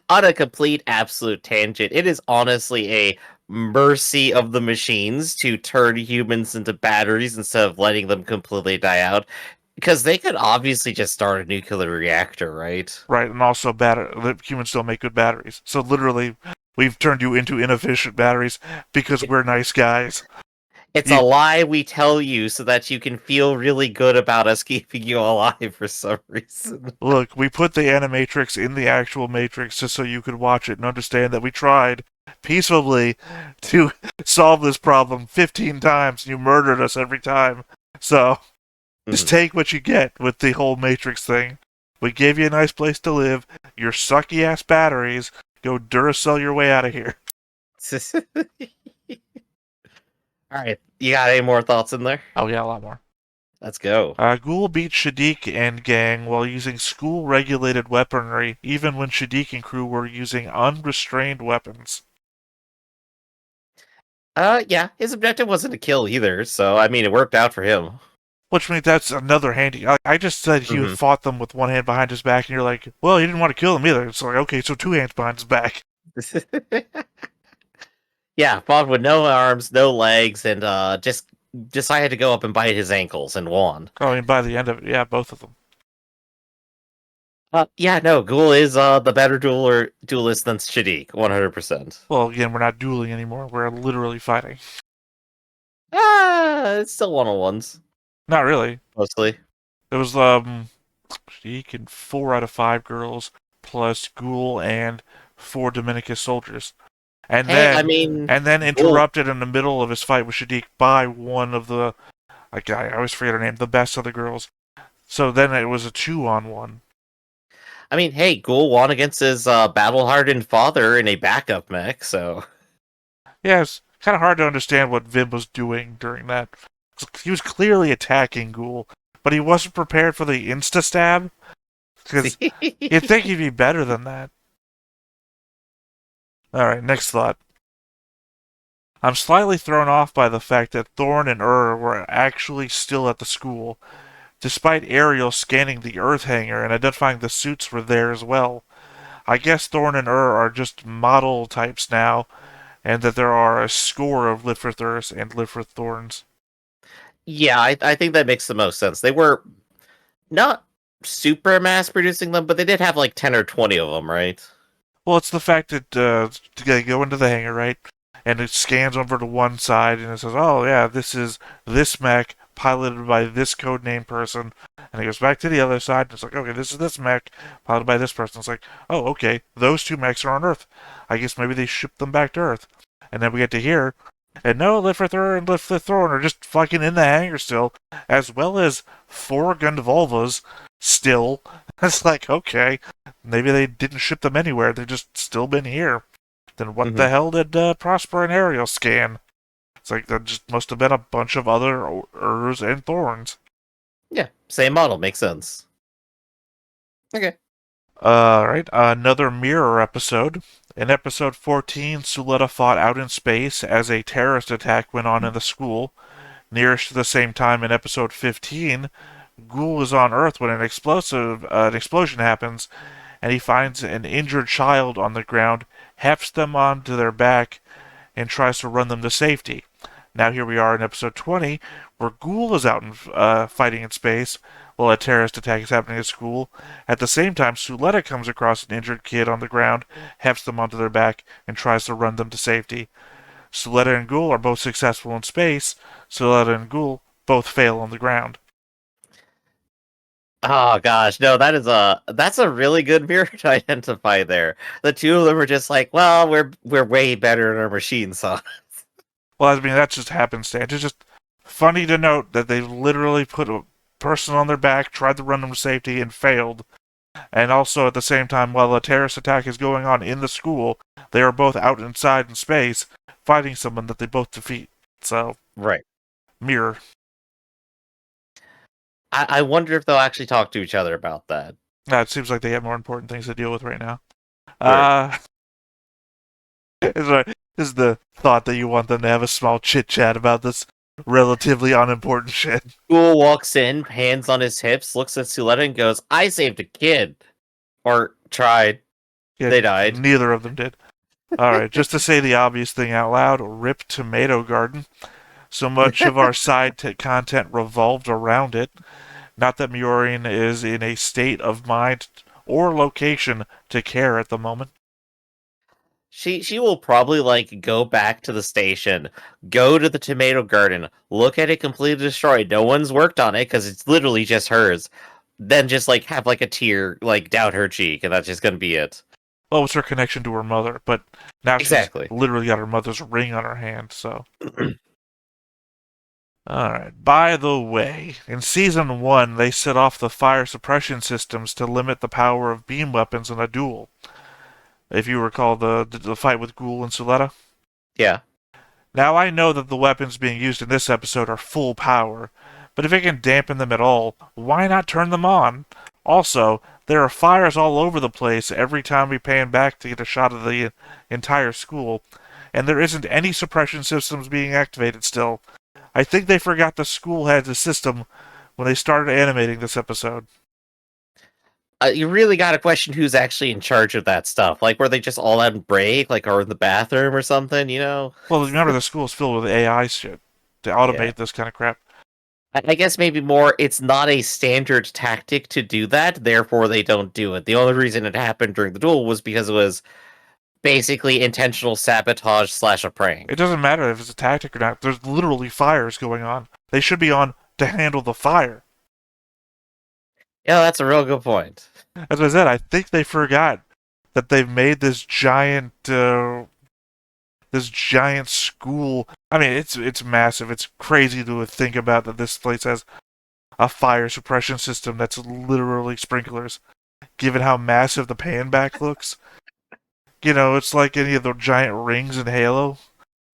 On a complete absolute tangent, it is honestly a mercy of the machines to turn humans into batteries instead of letting them completely die out. Because they could obviously just start a nuclear reactor, right? Right, and also the humans don't make good batteries. So literally, we've turned you into inefficient batteries because we're nice guys. It's a You, lie we tell you so that you can feel really good about us keeping you alive for some reason. look, we put the animatrix in the actual Matrix just so you could watch it and understand that we tried peacefully to solve this problem 15 times and you murdered us every time. So, just Mhm. take what you get with the whole Matrix thing. We gave you a nice place to live. Your sucky ass batteries. Go Duracell your way out of here. All right, you got any more thoughts in there? Oh yeah, a lot more. Let's go. Ghoul beat Shadiq and gang while using school-regulated weaponry, even when Shadiq and crew were using unrestrained weapons. Yeah, his objective wasn't to kill either, so I mean, it worked out for him. Which means that's another handy. I just said he Hmm. fought them with one hand behind his back, and you're like, well, he didn't want to kill them either. It's like, okay, so two hands behind his back. Yeah, fought with no arms, no legs, and just decided to go up and bite his ankles and won. I mean, by the end of it, yeah, both of them. Yeah, no, Ghoul is the better duelist than Shadiq, 100%. Well, again, we're not dueling anymore. We're literally fighting. It's still one-on-ones, Not really. mostly. There was Shadiq and 4 out of 5 girls, plus Ghoul and 4 Dominicus soldiers. And Hey, I then mean, and then Ghoul. interrupted in the middle of his fight with Shadiq by one of the I always forget her name, the best of the girls. So then it was a 2-on-1. I mean, hey, Ghoul won against his battle-hardened father in a backup mech, so Yeah, it's kind of hard to understand what Vim was doing during that. He was clearly attacking Ghoul, but he wasn't prepared for the insta stab. Because you'd think he'd be better than that. All right, next thought. I'm slightly thrown off by the fact that Thorn and were actually still at the school, despite Ariel scanning the Earth hangar and identifying the suits were there as well. I guess Thorn and are just model types now, and that there are a score of Lifrithers and Lifrithorns. yeah, I think that makes the most sense. They were not super mass producing them, but they did have like 10 or 20 of them, right? Well, it's the fact that they go into the hangar, right? And it scans over to one side and it says, oh, yeah, this is this mech piloted by this codename person. And it goes back to the other side and it's like, okay, this is this mech piloted by this person. It's like, oh, okay, those two mechs are on Earth. I guess maybe they shipped them back to Earth. And then we get to here, and no, Lifrithor and Lifrithorn are just fucking in the hangar still, as well as 4 Gundvolvas still. It's like, okay, maybe they didn't ship them anywhere. They've just still been here. Then what Hmm. the hell did Prosper and Ariel scan? It's like that just must have been a bunch of other Urs and Thorns. Yeah, same model, makes sense. Okay. Right, another mirror episode. In episode 14, Suletta fought out in space as a terrorist attack went on in the school. Nearest to the same time in episode 15, Ghoul is on Earth when an explosion happens, and he finds an injured child on the ground, hefts them onto their back, and tries to run them to safety. Now here we are in episode 20, where Ghoul is out fighting in space while a terrorist attack is happening at school. At the same time, Suletta comes across an injured kid on the ground, hefts them onto their back, and tries to run them to safety. Suletta and Ghoul are both successful in space. Suletta and Ghoul both fail on the ground. Oh gosh, no, that's a really good mirror to identify there. The two of them are just like, well, we're way better in our machine, so Well, I mean, that's just happenstance. It's just Funny to note that they literally put a person on their back, tried to run them to safety, and failed. And also, at the same time, while a terrorist attack is going on in the school, they are both out inside in space, fighting someone that they both defeat. So, Right. mirror. I wonder if they'll actually talk to each other about that. It seems like they have more important things to deal with right now. Sure. Is the thought that you want them to have a small chit chat about this relatively unimportant shit. School walks in, hands on his hips, looks at Suletta and goes, I saved a kid. Or tried. Yeah, They died. Neither of them did. Alright, just to say the obvious thing out loud, rip Tomato Garden. So much of our side content revolved around it. Not that Miorin is in a state of mind or location to care at the moment. She will probably like go back to the station, go to the tomato garden, look at it completely destroyed. No one's worked on it because it's literally just hers. Then just like have like a tear like down her cheek, and that's just gonna be it. Well, it's her connection to her mother, but now Exactly. she's literally got her mother's ring on her hand, so. Alright, by the way, in Season 1, they set off the fire suppression systems to limit the power of beam weapons in a duel. If you recall the fight with Ghoul and Suletta. Yeah. Now, I know that the weapons being used in this episode are full power, but if it can dampen them at all, why not turn them on? Also, there are fires all over the place every time we pan back to get a shot of the entire school, and there isn't any suppression systems being activated still. I think they forgot the school had a system when they started animating this episode. You really got to question who's actually in charge of that stuff. Like, were they just all on break, like, or in the bathroom or something? You know? Well, remember the school's filled with AI shit to automate Yeah. this kind of crap. I guess maybe more. It's not a standard tactic to do that, therefore they don't do it. The only reason it happened during the duel was because it was basically intentional sabotage slash a prank. It doesn't matter if it's a tactic or not. There's literally fires going on. They should be on to handle the fire. Yeah, that's a real good point. As I said, I think they forgot that they've made this giant school. I mean, it's massive. It's crazy to think about that this place has a fire suppression system that's literally sprinklers. Given how massive the pan back looks, you know, it's like any of the giant rings in Halo.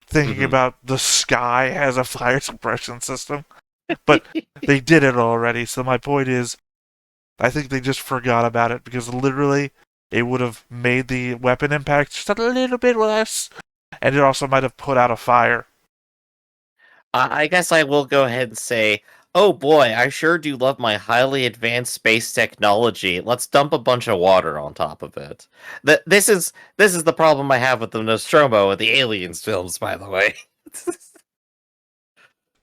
Thinking about the sky has a fire suppression system, but they did it already. So my point is, I think they just forgot about it because literally it would have made the weapon impact just a little bit less, and it also might have put out a fire. I guess I will go ahead and say, oh boy, I sure do love my highly advanced space technology. Let's dump a bunch of water on top of it. This is the problem I have with the Nostromo and the Aliens films, by the way.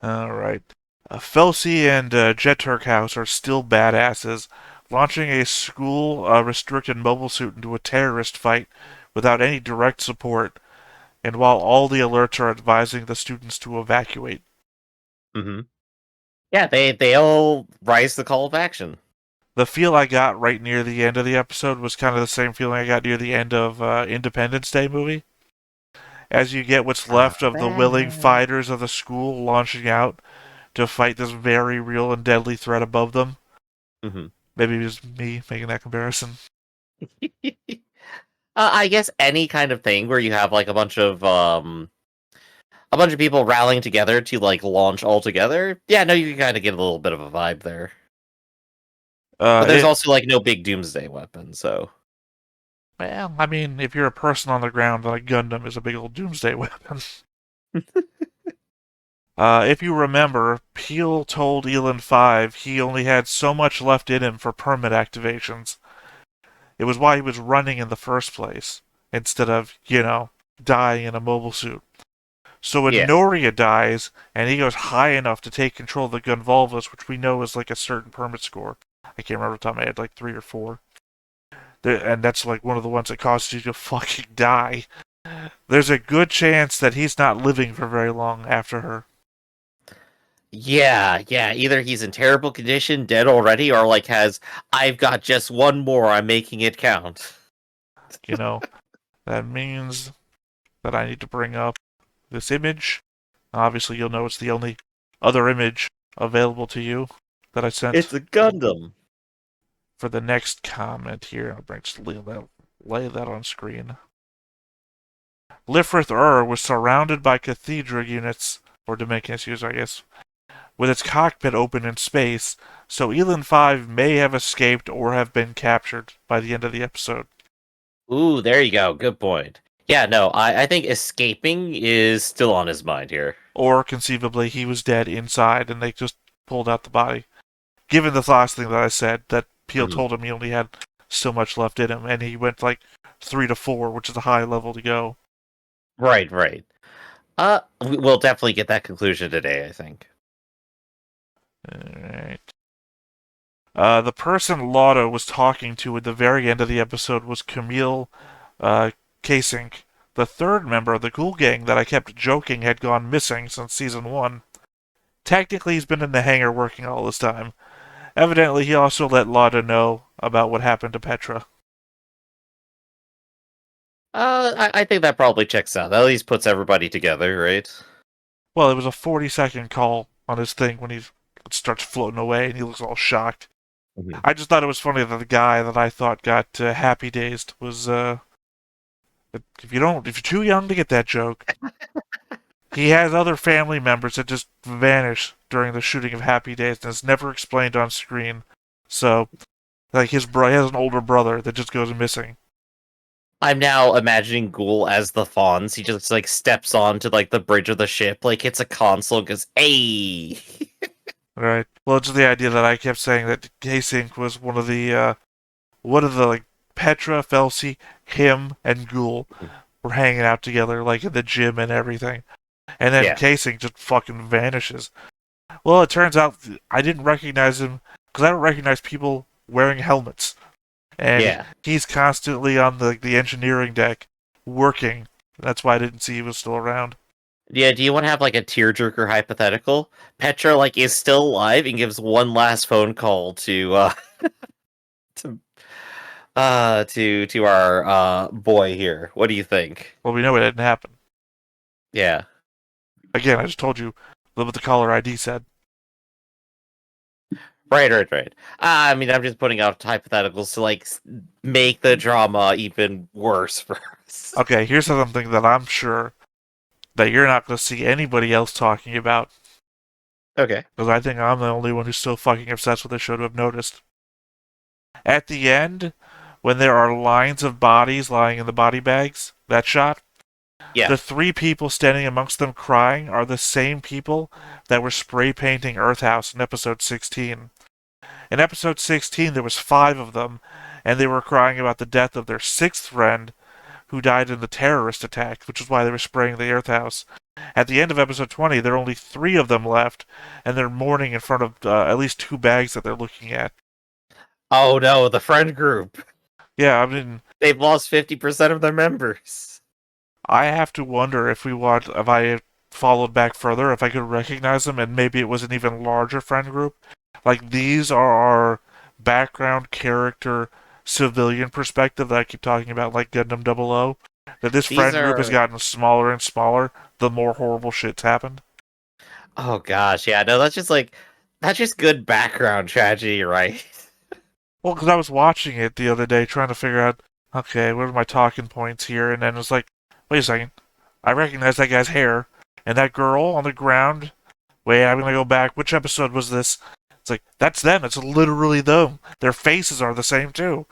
All right. Felsi and Jet Turk House are still badasses, launching a school-restricted mobile suit into a terrorist fight without any direct support, and while all the alerts are advising the students to evacuate. Mm-hmm. Yeah, they all rise to the call of action. The feel I got right near the end of the episode was kind of the same feeling I got near the end of Independence Day movie. As you get what's left of the willing fighters of the school launching out to fight this very real and deadly threat above them. Mm-hmm. Maybe it was me making that comparison. I guess any kind of thing where you have like a bunch of people rallying together to like launch all together. Yeah, no, you can kind of get a little bit of a vibe there. But there's also like no big doomsday weapon, so. Well, I mean, if you're a person on the ground, then a Gundam is a big old doomsday weapon. If you remember, Peel told Elon 5 he only had so much left in him for permit activations. It was why he was running in the first place, instead of, you know, dying in a mobile suit. So when Noria dies, and he goes high enough to take control of the Gunvolvus, which we know is like a certain permit score. I can't remember the time I had like 3 or 4. And that's like one of the ones that causes you to fucking die. There's a good chance that he's not living for very long after her. Yeah. Either he's in terrible condition, dead already, or like I've got just one more, I'm making it count. You know, that means that I need to bring up this image. Obviously, you'll know it's the only other image available to you that I sent It's a Gundam. for the next comment here. I'll just lay that on screen. Lifrith was surrounded by cathedral units, or Dominican's user, I guess, with its cockpit open in space, so Elin 5 may have escaped or have been captured by the end of the episode. Ooh, there you go. Good point. Yeah, no, I think escaping is still on his mind here. Or conceivably, he was dead inside and they just pulled out the body. Given the last thing that I said, that Peel told him he only had so much left in him, and he went like 3 to 4, which is a high level to go. Right. We'll definitely get that conclusion today, I think. Alright. The person Lauda was talking to at the very end of the episode was Camille Kasink, the third member of the Ghoul Gang that I kept joking had gone missing since Season 1. Technically, he's been in the hangar working all this time. Evidently, he also let Lauda know about what happened to Petra. I think that probably checks out. That at least puts everybody together, right? Well, it was a 40-second call on his thing when he starts floating away and he looks all shocked. Mm-hmm. I just thought it was funny that the guy that I thought got happy dazed was, if you're too young to get that joke, he has other family members that just vanish during the shooting of Happy Days and it's never explained on screen. So, like, he has an older brother that just goes missing. I'm now imagining Ghoul as the Fonz. He just like steps onto like the bridge of the ship, like hits a console, and goes, "Hey!" Right. Well, it's the idea that I kept saying that Kasink was one of the like Petra, Felsi, him, and Ghoul were hanging out together, like in the gym and everything. And then Kasink just fucking vanishes. Well, it turns out I didn't recognize him because I don't recognize people wearing helmets. And he's constantly on the engineering deck working. That's why I didn't see he was still around. Yeah, do you want to have like a tearjerker hypothetical? Petra like is still alive and gives one last phone call to to our boy here. What do you think? Well, we know it didn't happen. Yeah. Again, I just told you what the caller ID said. Right. I mean, I'm just putting out hypotheticals to like make the drama even worse for us. Okay, here's something that I'm sure that you're not going to see anybody else talking about. Okay. Because I think I'm the only one who's so fucking obsessed with the show to have noticed. At the end, when there are lines of bodies lying in the body bags, that shot, the 3 people standing amongst them crying are the same people that were spray painting Earth House in episode 16. In episode 16, there was 5 of them, and they were crying about the death of their 6th friend, who died in the terrorist attack, which is why they were spraying the Earth House. At the end of episode 20, there are only 3 of them left, and they're mourning in front of at least 2 bags that they're looking at. Oh no, the friend group. Yeah, I mean, they've lost 50% of their members. I have to wonder if I followed back further, if I could recognize them, and maybe it was an even larger friend group. Like, these are our background character civilian perspective that I keep talking about, like Gundam 00. That this friend group has gotten smaller and smaller the more horrible shit's happened. Oh gosh, yeah, no, that's just good background tragedy, right? Well, because I was watching it the other day trying to figure out, okay, what are my talking points here? And then it was like, wait a second, I recognize that guy's hair. And that girl on the ground, wait, I'm going to go back. Which episode was this? It's like, that's them. It's literally them. Their faces are the same, too.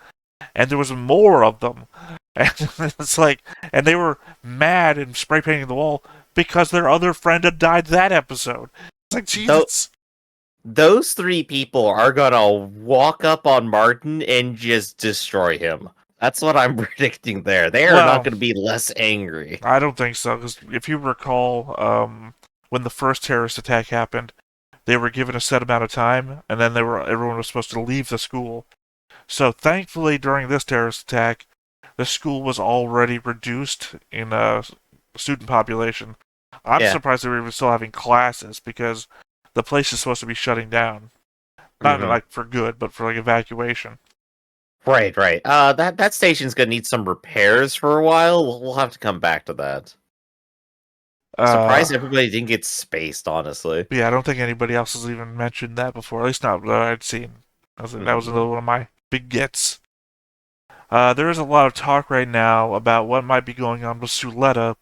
And there was more of them. And it's like, and they were mad and spray painting the wall because their other friend had died that episode. It's like, Jesus. Those 3 people are gonna walk up on Martin and just destroy him. That's what I'm predicting there. They are not gonna be less angry. I don't think so, because if you recall, when the first terrorist attack happened, they were given a set amount of time, and then everyone was supposed to leave the school. So thankfully, during this terrorist attack, the school was already reduced in student population. I'm surprised they were even still having classes, because the place is supposed to be shutting down. Not like for good, but for like evacuation. Right. That station's gonna need some repairs for a while. We'll have to come back to that. Surprised everybody didn't get spaced, honestly. Yeah, I don't think anybody else has even mentioned that before. At least not that I'd seen. That was another one of my big gets. There is a lot of talk right now about what might be going on with Suletta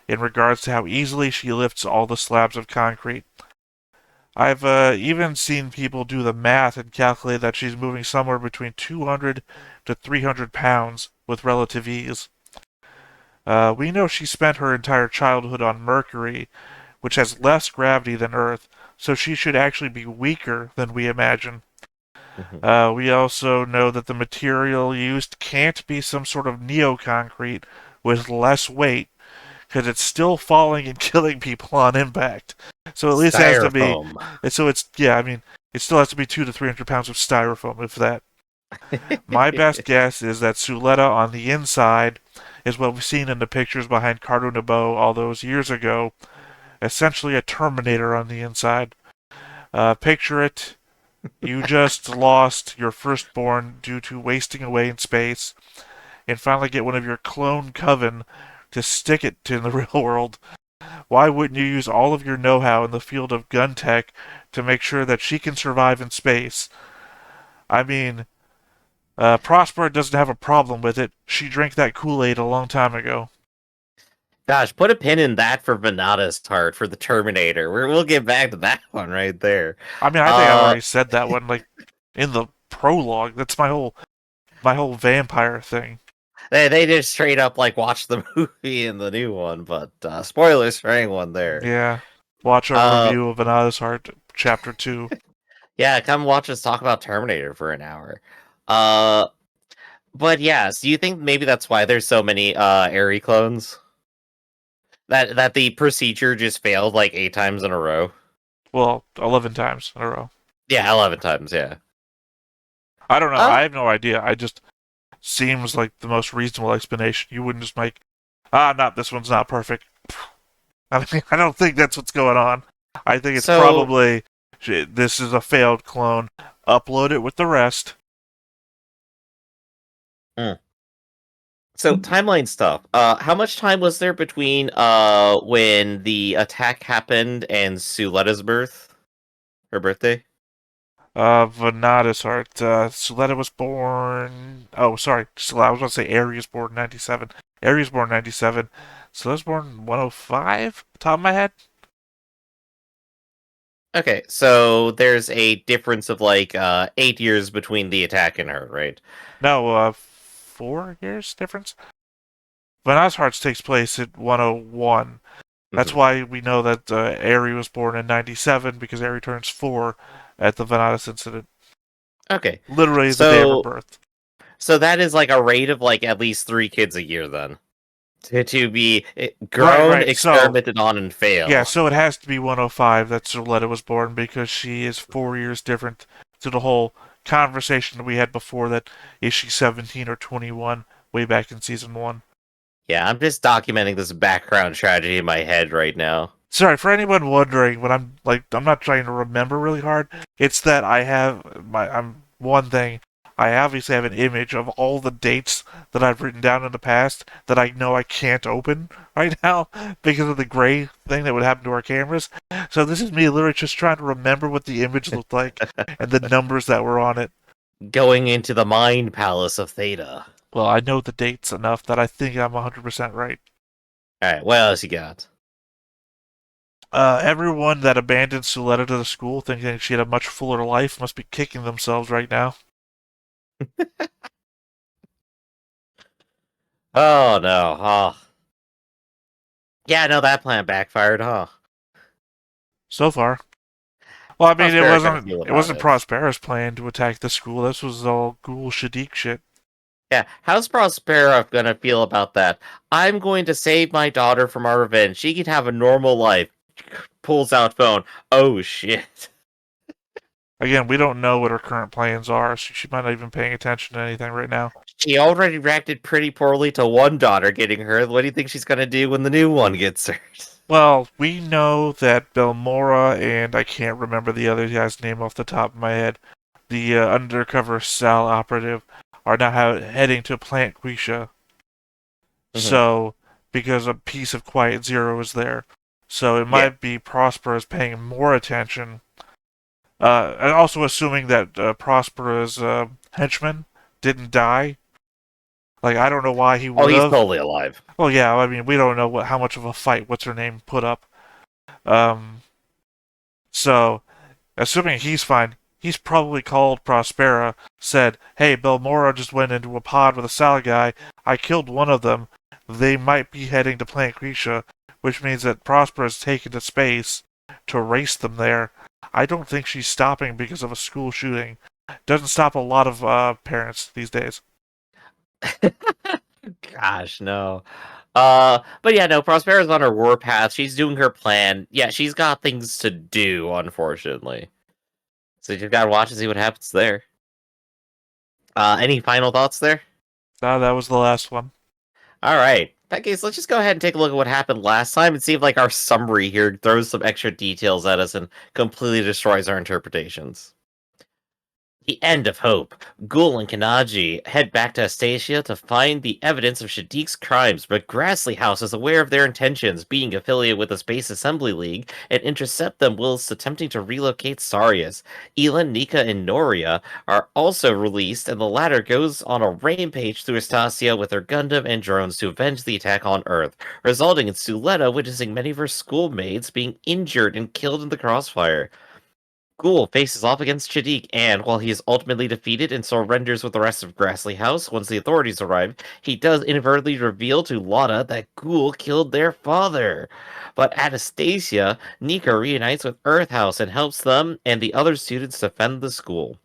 in regards to how easily she lifts all the slabs of concrete. I've even seen people do the math and calculate that she's moving somewhere between 200 to 300 pounds with relative ease. We know she spent her entire childhood on Mercury, which has less gravity than Earth, so she should actually be weaker than we imagine. We also know that the material used can't be some sort of neoconcrete with less weight, because it's still falling and killing people on impact. So at least it has to be. Styrofoam. So it's yeah. I mean, it still has to be 200 to 300 pounds of styrofoam, if that. My best guess is that Suletta on the inside is what we've seen in the pictures behind Cardo Nebo all those years ago. Essentially a Terminator on the inside. Picture it. You just lost your firstborn due to wasting away in space, and finally get one of your clone coven to stick it to the real world. Why wouldn't you use all of your know-how in the field of gun tech to make sure that she can survive in space? I mean, Prosper doesn't have a problem with it. She drank that Kool-Aid a long time ago. Gosh, put a pin in that for Venada's heart for the Terminator. We'll get back to that one right there. I mean, I think I've already said that one, like, in the prologue. That's my whole vampire thing. They just straight up like watch the movie in the new one, but spoilers for anyone there. Yeah. Watch our review of Venada's Heart, Chapter 2. Yeah, come watch us talk about Terminator for an hour. But yeah, so you think maybe that's why there's so many Aerie clones? That the procedure just failed like 8 times in a row? Well, 11 times in a row. Yeah, 11 times, yeah. I don't know. I have no idea. I just seems like the most reasonable explanation. You wouldn't just make, this one's not perfect. I mean, I don't think that's what's going on. I think it's probably this is a failed clone. Upload it with the rest. So timeline stuff. How much time was there between when the attack happened and Suletta's birth? Her birthday? Venada's Heart. Suletta was born. Oh, sorry. I was going to say Aerie was born in 97. Aerie was born in 97. Suletta's born in 105? Top of my head? Okay, so there's a difference of like 8 years between the attack and her, right? No, 4 years difference? Venada's Heart takes place at 101. That's why we know that Aerie was born in 97, because Aerie turns 4 at the Venada's incident. Okay. Literally the day of her birth. So that is like a rate of like at least 3 kids a year then. To be grown, experimented on, and failed. Yeah, so it has to be 105 that Suletta was born, because she is 4 years different to the whole conversation that we had before, that is she 17 or 21 way back in season 1. Yeah, I'm just documenting this background tragedy in my head right now. Sorry, for anyone wondering, when I'm not trying to remember really hard, it's that I obviously have an image of all the dates that I've written down in the past that I know I can't open right now because of the gray thing that would happen to our cameras. So this is me literally just trying to remember what the image looked like and the numbers that were on it. Going into the mind palace of Theta. Well, I know the dates enough that I think I'm 100% right. Alright, what else you got? Everyone that abandoned Suletta to the school thinking she had a much fuller life must be kicking themselves right now. Oh no, oh. Yeah, no, that plan backfired, huh? So far. Well, I mean, Prospera it wasn't Prospera's plan to attack the school. This was all Ghoul Shaddiq shit. Yeah, how's Prospera gonna feel about that? I'm going to save my daughter from our revenge. She can have a normal life. Pulls out phone. Oh shit. Again, we don't know what her current plans are, so she might not even paying attention to anything right now. She already reacted pretty poorly to one daughter getting hurt. What do you think she's gonna do when the new one gets hurt? Well, we know that Belmora and I can't remember the other guy's name off the top of my head, the undercover Sal operative, are now heading to Plant Quisha. So, because a piece of Quiet Zero is there. So it might be Prospera's paying more attention. And also assuming that Prospera's henchman didn't die. Like, I don't know why he Oh, would he's have. totally alive. Well, yeah, I mean, we don't know how much of a fight what's her name put up. Um, so, assuming he's fine, he's probably called Prospera, said, "Hey, Belmora just went into a pod with a Sal guy. I killed one of them. They might be heading to Planet Grisha, which means that Prospera's taken to space to race them there. I don't think she's stopping because of a school shooting. Doesn't stop a lot of parents these days." Gosh, no. But yeah, no, Prospera's on her warpath. She's doing her plan. Yeah, she's got things to do, unfortunately. So you just gotta watch and see what happens there. Any final thoughts there? That was the last one. All right. In that case, let's just go ahead and take a look at what happened last time and see if, like, our summary here throws some extra details at us and completely destroys our interpretations. The end of hope. Ghoul and Kanaji head back to Astasia to find the evidence of Shadik's crimes, but Grassley House is aware of their intentions, being affiliated with the Space Assembly League, and intercept them whilst attempting to relocate Sarius. Elin, Nika, and Noria are also released, and the latter goes on a rampage through Astasia with her Gundam and drones to avenge the attack on Earth, resulting in Suletta witnessing many of her schoolmates being injured and killed in the crossfire. Ghoul faces off against Shadik, and while he is ultimately defeated and surrenders with the rest of Grassley House once the authorities arrive, he does inadvertently reveal to Lotta that Ghoul killed their father. But at Astasia, Nika reunites with Earth House and helps them and the other students defend the school.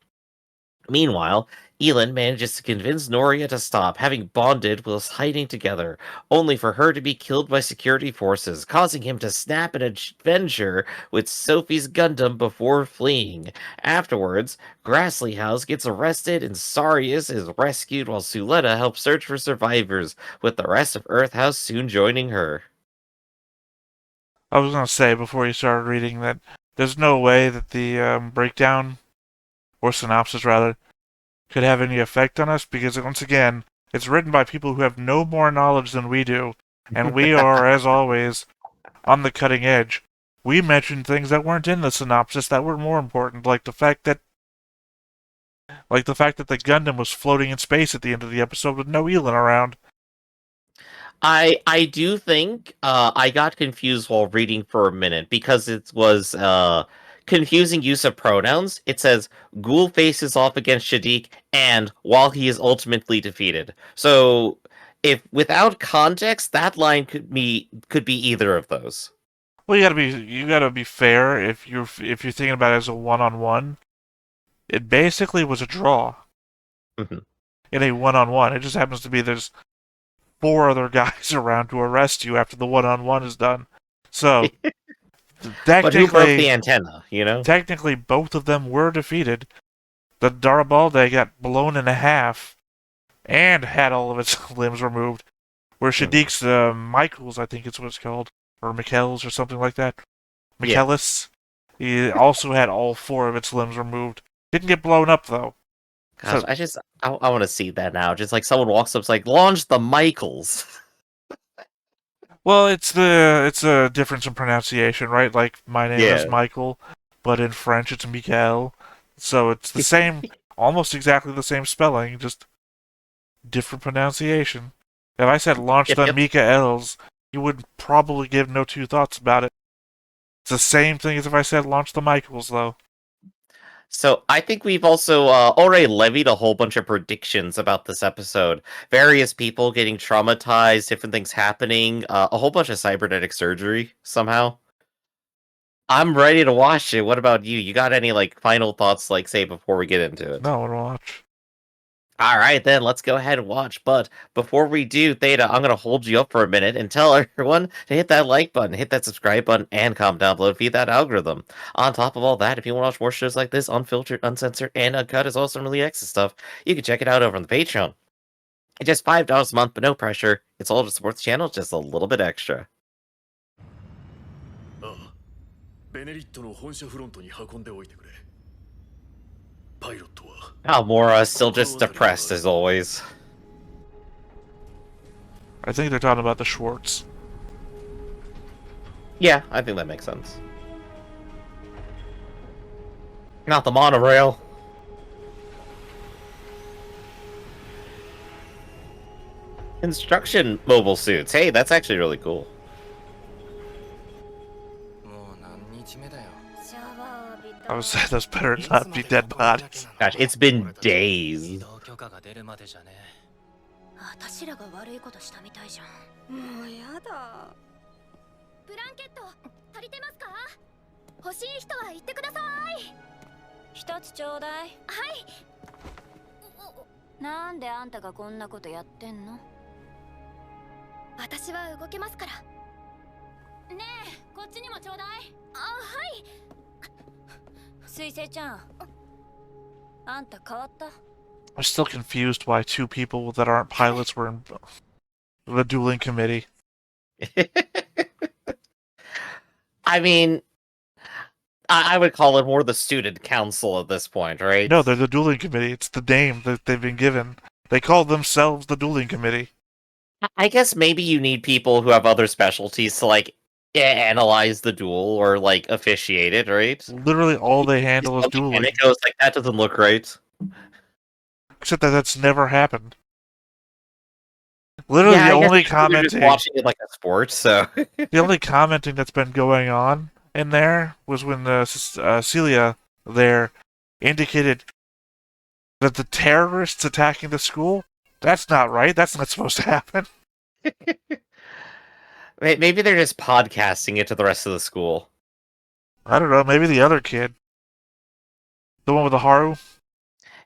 Meanwhile, Elin manages to convince Noria to stop, having bonded whilst hiding together, only for her to be killed by security forces, causing him to snap an adventure with Sophie's Gundam before fleeing. Afterwards, Grassley House gets arrested and Sarius is rescued while Suletta helps search for survivors, with the rest of Earth House soon joining her. I was going to say before you started reading that there's no way that the breakdown, or synopsis rather, could have any effect on us because, once again, it's written by people who have no more knowledge than we do, and we are, as always, on the cutting edge. We mentioned things that weren't in the synopsis that were more important, like the fact that the Gundam was floating in space at the end of the episode with no Elin around. I do think I got confused while reading for a minute because it was confusing use of pronouns. It says Ghoul faces off against Shadik and while he is ultimately defeated. So if without context, that line could be either of those. Well, you gotta be fair if you're thinking about it as a one-on-one. It basically was a draw Mhm. in a one-on-one. It just happens to be there's 4 other guys around to arrest you after the one-on-one is done. So But who broke the technically, antenna, you know? technically, both of them were defeated. The Darabalde got blown in half and had all of its limbs removed. Where Shadik's Michaels, I think it's what it's called, or Michaels or something like that. Michaelis, he also had all 4 of its limbs removed. Didn't get blown up though. Gosh, So, I want to see that now. Just like someone walks up, it's like launch the Michaels. well, it's a difference in pronunciation, right? Like my name is Yeah. Michael, but in French it's Michael. So it's the same, almost exactly the same spelling, just different pronunciation. If I said launch Yep, the yep. Mikaels, you would probably give no 2 thoughts about it. It's the same thing as if I said launch the Michaels, though. So I think we've also already levied a whole bunch of predictions about this episode. Various people getting traumatized, different things happening, a whole bunch of cybernetic surgery somehow. I'm ready to watch it. What about you? You got any like final thoughts, like say before we get into it? No one watch. All right, then let's go ahead and watch. But before we do, Theta, I'm gonna hold you up for a minute and tell everyone to hit that like button, hit that subscribe button, and comment down below to feed that algorithm. On top of all that, if you want to watch more shows like this, unfiltered, uncensored, and uncut, as well as some really extra stuff, you can check it out over on the Patreon. It's just $5 a month, but no pressure. It's all to support the channel, just a little bit extra. ああ、ベネリットの本社フロントに運んでおいてくれ。パイロットは Almora is still just depressed as always. I think they're talking about the Schwartz. Yeah, I think that makes sense. Not the monorail. Construction mobile suits. Hey, that's actually really cool. I was saying those better not be dead bodies. Gosh, it's been days. 私らが悪いことしたみたいじゃん。もうやだ。ブランケット足りてますか？欲しい人は言ってください。一つちょうだい。はい。なんであんたがこんなことやってんの？私は動けますから。ねえ、こっちにもちょうだい。あ、はい。水星ちゃん、あんた変わった？ I'm still confused why two people that aren't pilots were in the dueling committee. I mean, I would call it more the student council at this point, right? No, they're the dueling committee. It's the name that they've been given. They call themselves the dueling committee. I guess maybe you need people who have other specialties to, like, analyze the duel or, like, officiate it, right? Literally all they handle is dueling. And it goes like, that doesn't look right. Except that that's never happened. Literally, Yeah, the I guess only people are just commenting, watching it like a sport, so... the only commenting that's been going on in there was when Celia there indicated that the terrorists attacking the school, that's not right. That's not supposed to happen. Maybe they're just podcasting it to the rest of the school. I don't know. Maybe the other kid, the one with the Haru.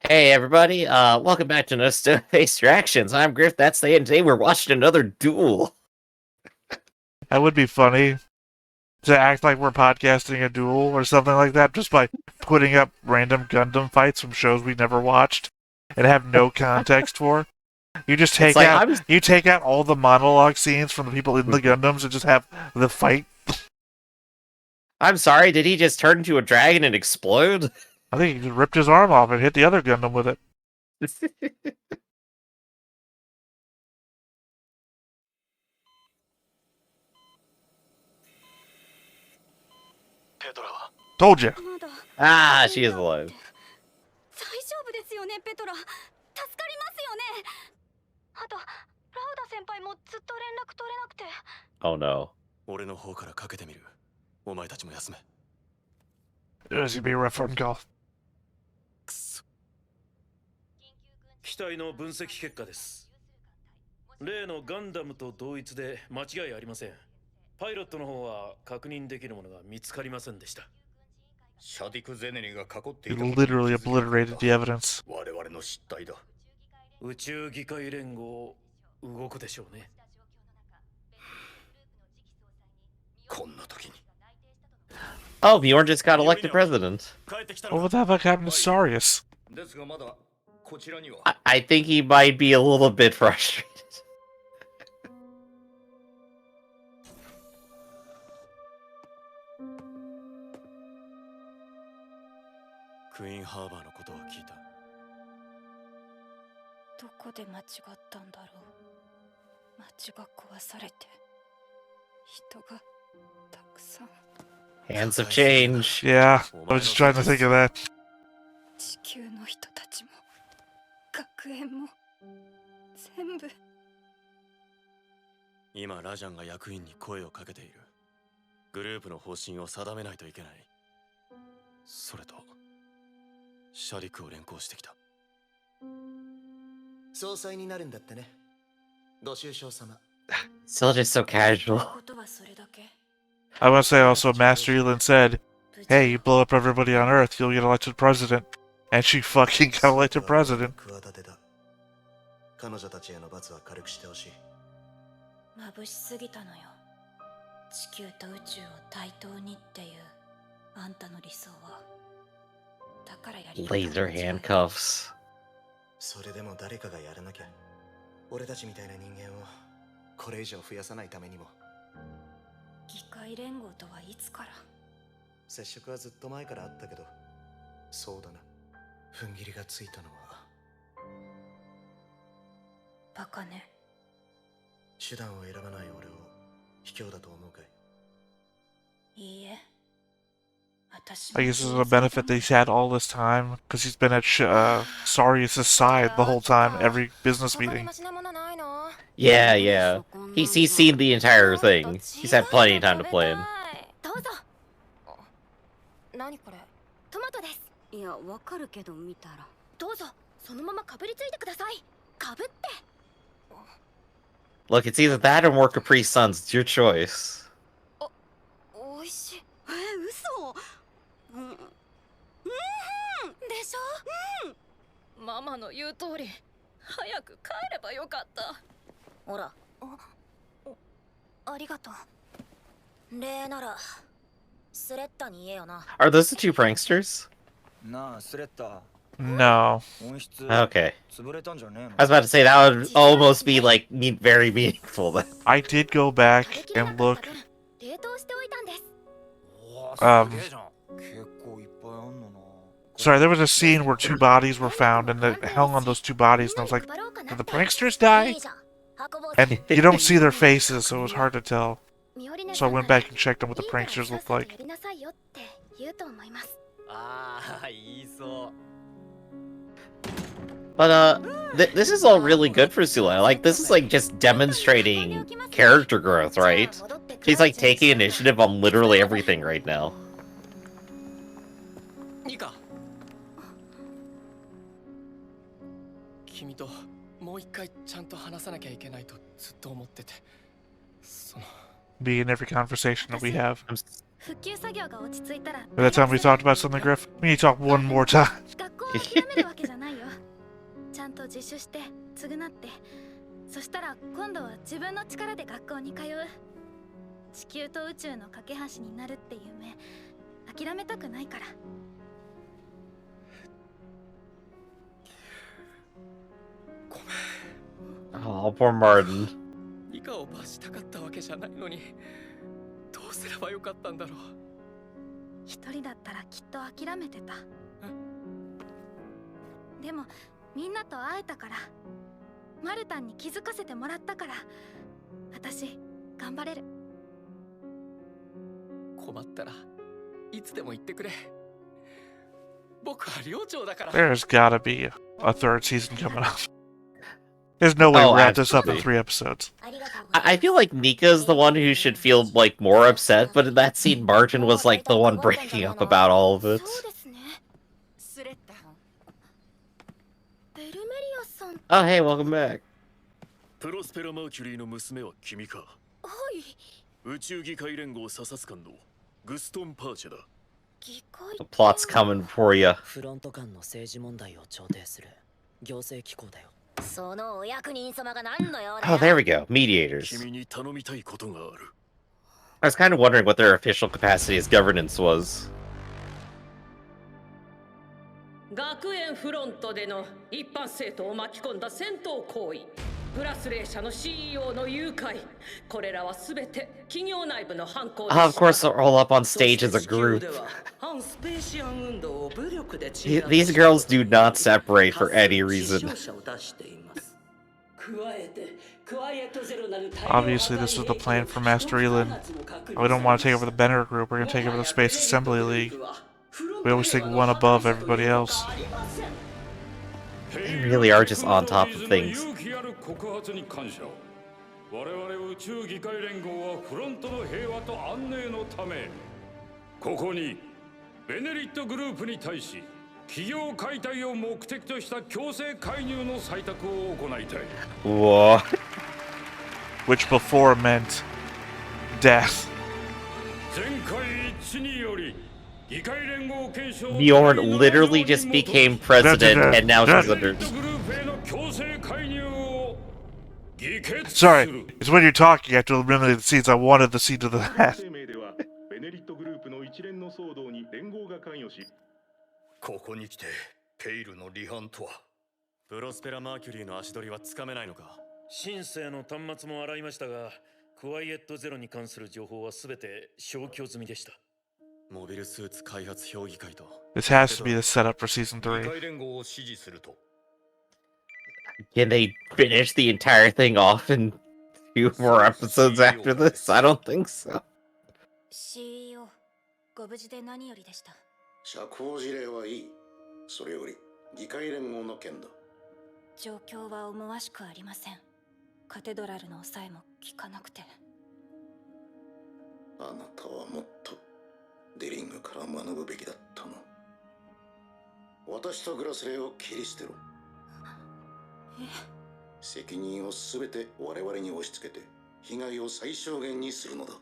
Hey everybody, welcome back to No Stone Face Reactions. I'm Griff, that's the and today we're watching another duel. That would be funny. To act like we're podcasting a duel or something like that, just by putting up random Gundam fights from shows we never watched and have no context for. You just take you take out all the monologue scenes from the people in the Gundams and just have the fight. I'm sorry, did he just turn into a dragon and explode? I think he just ripped his arm off and hit the other Gundam with it. Told you. Ah, she is alive. 大丈夫ですよね、ペトラ。助かりますよね。あと、ラウダ先輩もずっと連絡取れなくて。Oh no. 俺の方からかけてみる。お前たちも休め。There's gonna be a rough phone call. 機体の分析結果です。例のガンダムと同一で間違いありません。パイロットの方は確認できるものが見つかりませんでした。He literally obliterated the evidence. 我々の失態だ。宇宙議会連合動くでしょうね。こんな時に。Oh, Bjorn just got elected president. What the fuck happened to Sarius? I think he might be a little bit frustrated. クイーンハーバーのことは聞いた。どこで間違ったんだろう。街が壊されて、人がたくさん。Hands of change. Yeah, I was just trying to think of that. 地球の人たちも、学園も、全部。今ラジャンが役員に声をかけている。グループの方針を定めないといけない。それと。シャリクを連行してきた。総裁になるんだってね。ご愁傷様。Still just so casual. I want to say also, Master Elin said, "Hey, you blow up everybody on Earth, you'll get elected president," and she fucking got elected president. 彼女たちへの罰は軽くしてほしい。眩しすぎたのよ。地球と宇宙を対等にっていうあんたの理想は。Laser handcuffs. それでも誰かがやらなきゃ。俺たちみたいな人間をこれ以上増やさないためにも。議会連合とはいつから？接触はずっと前からあったけど、そうだな。踏ん切りがついたのは。バカね。手段を選ばない俺を卑怯だと思うかい？いいえ。 I guess this is a benefit that he's had all this time, because he's been at Sarius' side the whole time, every business meeting. Yeah, yeah. He's seen the entire thing. He's had plenty of time to plan. 何これ？トマトです。いや、わかるけど見たら。どうぞ、そのままかぶりついてください。かぶって。 Look, it's either that or more Capri Suns. It's your choice. おいしい。嘘。でしょ。ママの言う通り、早く帰ればよかった。ほら。ありがとう。礼ならスレッタに言えよな。 Are those the two pranksters? なあスレッタ No. 音質 Okay. 潰れたんじゃねえの I was about to say that would almost be like very meaningful then. I did go back and look. 冷凍しておいたんです。 すげえじゃん結構いっぱいあんのな Sorry, there was a scene where 2 bodies were found, and they hung on those 2 bodies, and I was like, did the pranksters die? And you don't see their faces, so it was hard to tell. So I went back and checked on what the pranksters looked like. ああ言いそう But this is all really good for Sula. Like this is like just demonstrating character growth, right? She's like taking initiative on literally everything right now. ニカ君ともう一回ちゃんと話さなきゃいけないとずっと思っててその Be in every conversation that we have. 復旧作業が落ち着いたら By that time we talked about something, Griff, we need to talk one more time. 学校を諦めるわけじゃないよ。ちゃんと自首して償って、そしたら今度は自分の力で学校に通う。地球と宇宙の架け橋になるっていう夢諦めたくないから。 Oh, poor Martin. ニカを罰したかったわけじゃないのにどうすればよかったんだろう。一人だったらきっと諦めてた。でもみんなと会えたから、マルタンに気づかせてもらったから、私頑張れる。困ったらいつでも言ってくれ。僕は寮長だから。 There's gotta be a 3rd season coming up. There's no way Oh, we'll wrap this up in absolutely. 3 episodes. I feel like Nika's the one who should feel like more upset, but in that scene, Martin was like the one breaking up about all of it. そうですね。スレッタ。ベルメリアさん。 Oh, hey, welcome back. プロスペラ・マーキュリーの娘は君か。はい。宇宙議会連合査察官のグストン・パーチェだ。議会。 The plot's coming for you. フロント間の政治問題を調停する行政機構だよ。そのお役人様が何の用だ Oh, there we go. Mediators. 君に頼みたいことがある。I was kind of wondering what their official capacity as governance was. 学園フロントでの一般生徒を巻き込んだ戦闘行為、プラス霊社の CEO の誘拐、これらはすべて企業内部の犯行で Oh, of course, they're all up on stage as a group. 反スペーシアン運動を武力で These girls do not separate for any reason. Obviously, this is the plan for Master Elin. We don't want to take over the Benner group, we're going to take over the Space Assembly League. We always think one above everybody else. They really are just on top of things. 我々宇宙議会連合はフロントの平和と安寧のためここにベネリットグループに対し企業解体を目的とした強制介入の採択を行いたい。 Whoa. Which before meant death. 全会一致により議会連合憲章 Bjorn literally just became president and now she's under... グループへの強制介入を議決す Sorry, る。 it's when you're talking you have to eliminate the scenes. I wanted the scene to the left. 声明ではベネリットグループの一連の騒動に連合が関与しここに来てペイルの離反とは。プロスペラ・マーキュリーの足取りはつかめないのか。シンセの端末も洗いましたが、クワイエットゼロに関する情報はすべて消去済みでした。モビルスーツ開発評議会と This has to be the setup for season 3. 議会連合を支持すると。 Can they finish the entire thing off in 2 more episodes after this? I don't think so. CEO ご無事で何よりでした。社交辞令はいい。それより議会連合の件だ。状況は思わしくありません。カテドラルの抑えも効かなくて。あなたはもっとデリングから学ぶべきだったの。私とグラスレーを切り捨てろ。責任をすべて我々に押し付けて被害を最小限にするのだ。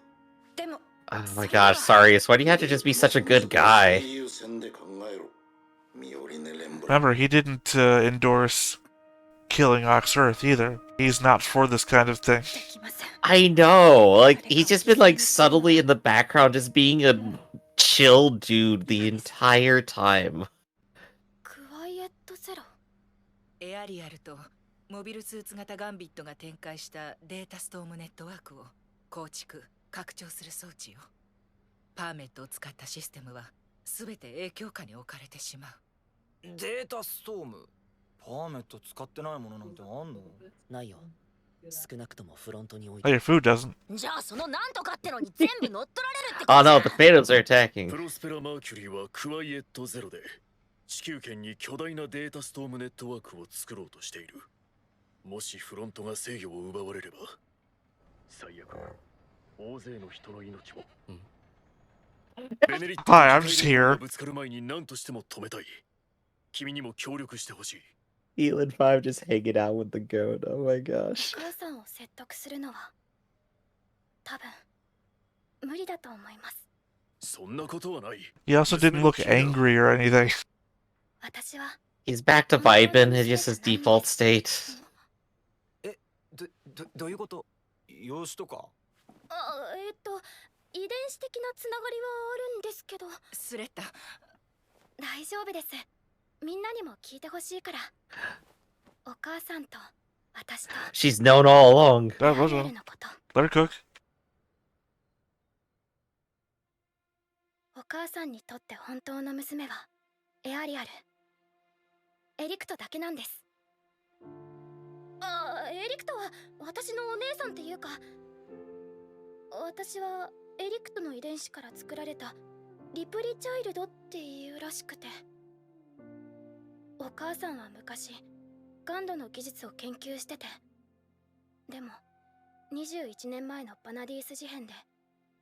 でも Oh my gosh, Sarius, why do you have to just be such a good guy? Remember, he didn't endorse killing Ox Earth either. He's not for this kind of thing. I know, like, he's just been, like, subtly in the background, just being a chill dude the entire time. クワイエットゼロ。エアリアルとモビルスーツ型ガンビットが展開したデータストームネットワークを構築拡張する装置よ。パーメットを使ったシステムは全て影響下に置かれてしまう。データストーム、パーメット使ってないものなんてあんの？ないよ。少なくともフロントに置いて。 Oh, your food doesn't. じゃあそのなんとかってのに全部乗っ取られるって。 Oh no, the Phantoms are attacking. プロスペラ・マーキュリーはクワイエットゼロで地球圏に巨大なデータストームネットワークを作ろうとしている。もしフロントが制御を奪われれば最悪大勢の人の命も。ベネリット Hi, I'm just here. ぶつかる前に何としても止めたい。君にも協力してほしい。Elon 5 just hanging out with the goat. Oh my gosh. お母さんを説得するのは多分無理だと思います。そんなことはない。 He also didn't look angry or anything. 私は He's back to vibing, it's just his default state. どういうこと？養子とか？遺伝子的なつながりはあるんですけど。スレッタ。大丈夫です。みんなにも聞いてほしいから。お母さんと私と。She's known all along. That was one. Let her cook. お母さんにとって本当の娘はエアリアル、エリクトだけなんです。エリクトは私のお姉さんっていうか、私はエリクトの遺伝子から作られたリプリチャイルドっていうらしくて、お母さんは昔ガンドの技術を研究してて、でも21年前のバナディース事変で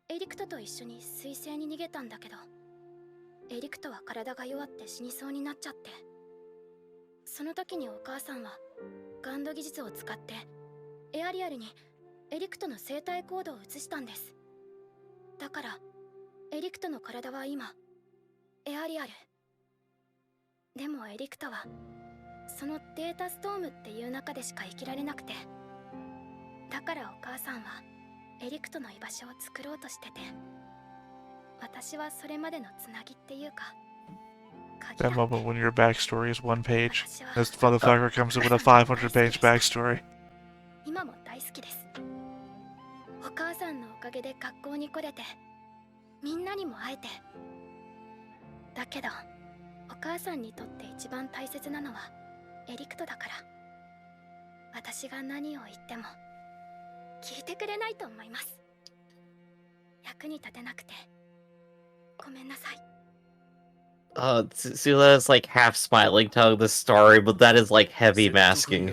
エリクトと一緒に水星に逃げたんだけど、エリクトは体が弱って死にそうになっちゃって、その時にお母さんはガンド技術を使ってエアリアルにエリクトの生体コードを移したんです。だからエリクトの体は今エアリアル。でもエリクトはそのデータストームっていう中でしか生きられなくて、だからお母さんはエリクトの居場所を作ろうとしてて、私はそれまでのつなぎっていうか、 That moment when your backstory is 1 page. This motherfucker comes in with a 500-page backstory. 今も大好きです。お母さんのおかげで学校に来れて、みんなにも会えて。だけどお母さんにとって一番大切なのはエリクトだから、私が何を言っても聞いてくれないと思います。役に立てなくてごめんなさい。Sula is like half smiling, telling the story, but that is like heavy masking.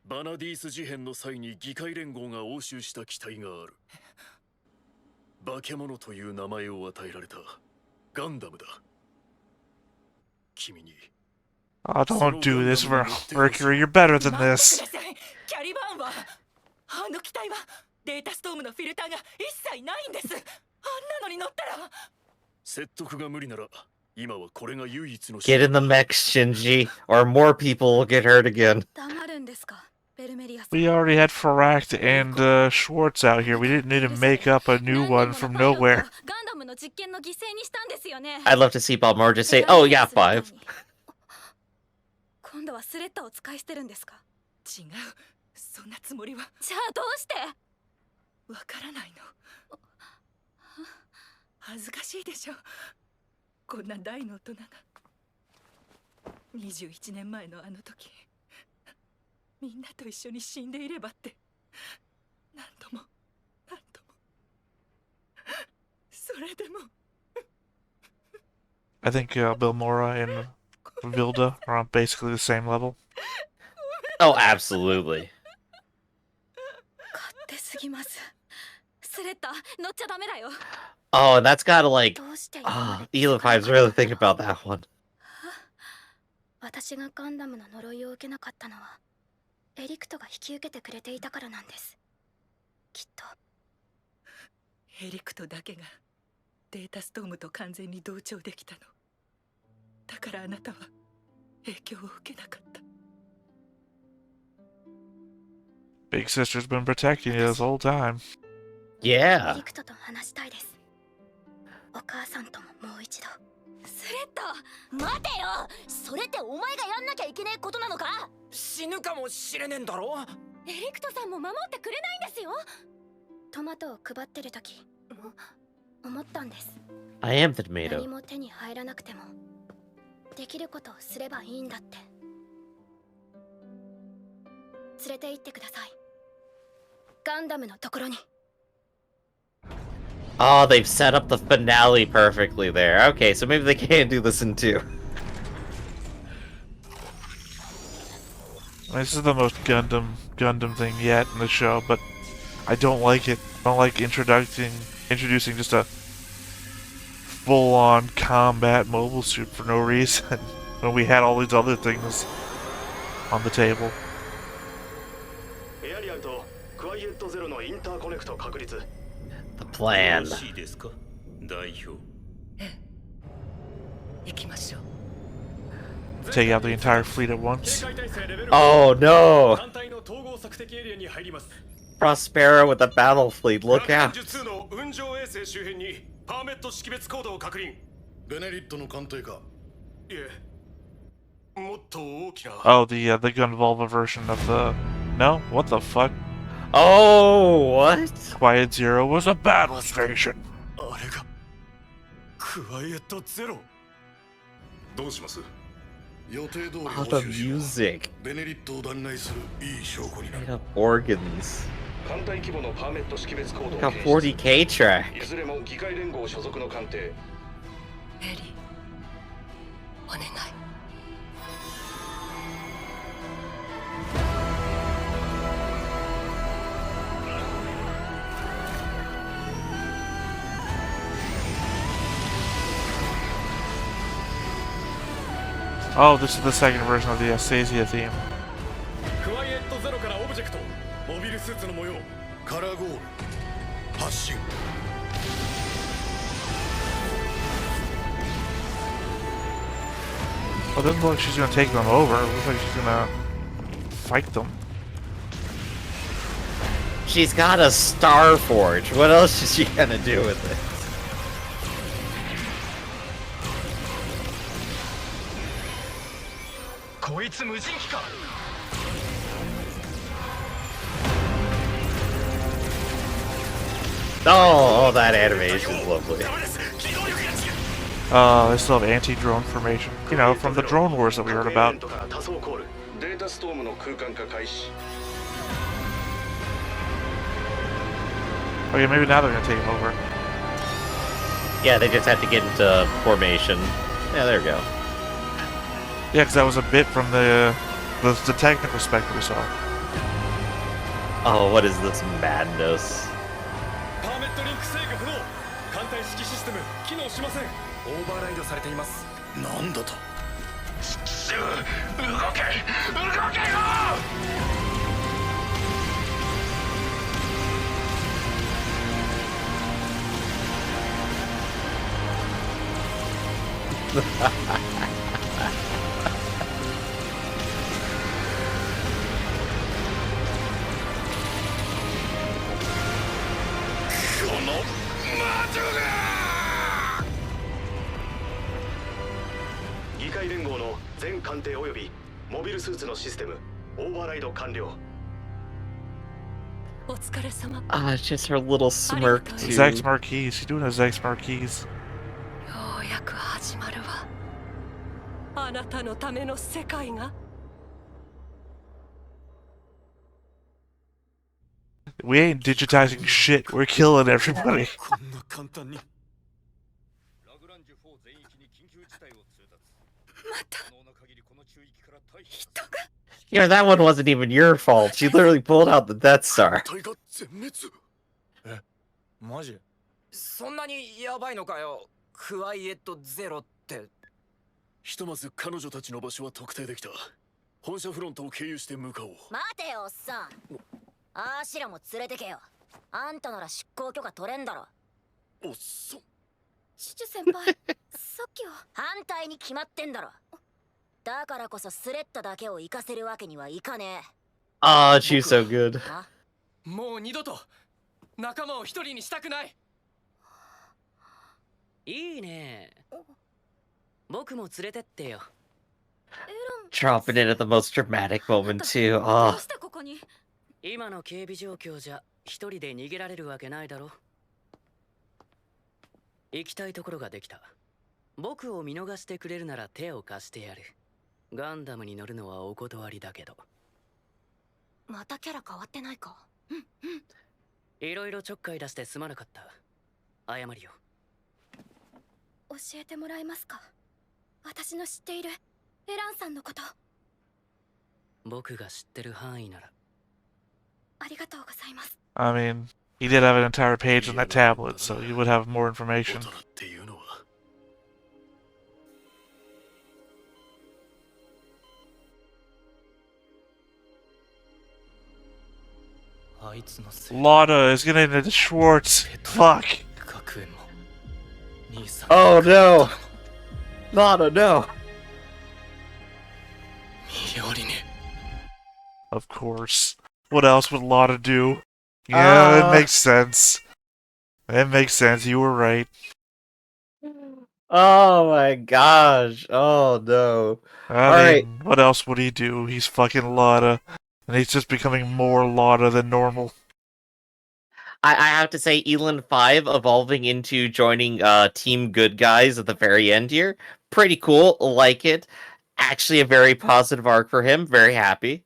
バナディース事変の際に議会連合が押収した機体がある。化け物という名前を与えられたガンダムだ。君に。 Oh, don't do this, Mercury. You're better than this. キャリバーンはあの機体はデータストームのフィルターが一切ないんです。あんなのに乗ったら。説得が無理なら今はこれが唯一の。 Get in the mech, Shinji, or more people will get hurt again. 黙るんですか、ベルメリアさん。 We already had Farract and Schwartz out here. We didn't need to make up a new one from nowhere. ガンダムの実験の犠牲にしたんですよね。 I'd love to see Balmor just say, "Oh yeah, 5." 今度はスレッタを使い捨てるんですか？違う、そんなつもりは。じゃあどうして？わからないの。恥ずかしいでしょ、こんな大の大人が。21年前のあの時、みんなと一緒に死んでいればって何度も I think Bill Mora and Vilda are on basically the same level. Oh, absolutely. 勝手すぎます。スレッタ、乗っちゃダメだよ。 Oh, and that's gotta like... どうして Eli5's really think about that one. 私がガンダムの呪いを受けなかったのはエリクトが引き受けてくれていたからなんです。きっとエリクトだけがデータストームと完全に同調できたの。だからあなたは影響を受けなかった。 Big Sister's been protecting you this whole time. エ Yeah. リクトと話したいです。お母さんとももう一度。スレッタ、待てよ。それってお前がやんなきゃいけないことなのか。死ぬかもしれねえんだろ。エリクトさんも守ってくれないんですよ。トマトを配ってる時思ったんです。 I am the 何 tomato. も手に入らなくてもできることをすればいいんだって。連れて行ってください。ガンダムのところに。 Oh, they've set up the finale perfectly there. Okay, so maybe they can do this in 2. This is the most Gundam thing yet in the show, but I don't like it. I don't like introducing just a full-on combat mobile suit for no reason when we had all these other things on the table. エアリアルとクワイエットゼロのインターコネクト確立。 The plan. よろしいですか、代表。行きましょう。 Take out the entire fleet at once. Oh no! Prospero with the battle fleet, look out! 術の雲上衛星周辺にパーメット識別コードを確認。ベネリットの艦隊か。いえ、もっと大きな。 Oh, the Gunvolva version of the... No? What the fuck? Oh, what? Quiet Zero was a battle station. あれがクワイエットゼロ。どうします？予定通り Oh, the music. ベネリットを弾内するいい証拠になる。 Made up organs. 艦隊規模のパーメット識別コードを Got 40k track. いずれも議会連合所属の艦艇。エリー、お願い。 Oh, this is the second version of the Astasia theme. クワイエットゼロからオブジェクト、モビルスーツの模様、カラーゴール、発進。 Oh, it doesn't look like she's gonna take them over. It looks like she's gonna fight them. She's got a Star Forge. What else is she gonna do with it? Oh, that animation is lovely. They still have anti-drone formation. You know, from the drone wars that we heard about. Okay, maybe now they're gonna take him over. Yeah, they just have to get into formation. Yeah, there we go. Yeah, because that was a bit from the technical spec that we saw. Oh, what is this madness? パーメットリンク制御不能。艦隊式システム機能しません。オーバーライドされています。なんだと。動け、動けよ。 議会連合の全艦艇及びモビルスーツのシステムオーバーライド完了。 お疲れ様。 Ah, it's just her little smirk too. Zex Marquise. She's doing a Zex Marquise. ようやく始まるわ。あなたのための世界が。 We ain't digitizing shit. We're killing everybody. こんな簡単に That one wasn't even your fault. You literally pulled out the Death Star. マジそんなにやばいのかよクワイエットゼロってひとまず彼女たちの場所は特定できた本社フロントを経由して向かおう待てよおっさんあーしらも連れてけよあんたなら出港許可取れんだろおっさんチュチュ先輩さっきは反対に決まってんだろだからこそスレッタだけを行かせるわけにはいかねえ Ah, she's so good. もう二度と仲間を一人にしたくないいいね僕も連れてってよ Dropping in at the most dramatic moment too. Oh. 今の警備状況じゃ一人で逃げられるわけないだろ行きたいところができた僕を見逃してくれるなら手を貸してやるガンダムに乗るのはお断りだけどまたキャラ変わってないかいろいろちょっかい出してすまなかった謝るよ教えてもらえますか私の知っているエランさんのこと僕が知ってる範囲ならありがとうございます I mean, he did have an entire page on that tablet, so you would have more information. あいつのせい Lada is getting into Schwartz. Fuck. 学園も兄さん Oh no! Lada, no! 身寄りに Of course. What else would Lada do? Yeah, it makes sense. It makes sense. You were right. Oh my gosh. Oh no. I mean, what else would he do? He's fucking Lada. And he's just becoming more Lada than normal. I have to say, Elin 5 evolving into joining Team Good Guys at the very end here. Pretty cool. Like it. Actually, a very positive arc for him. Very happy.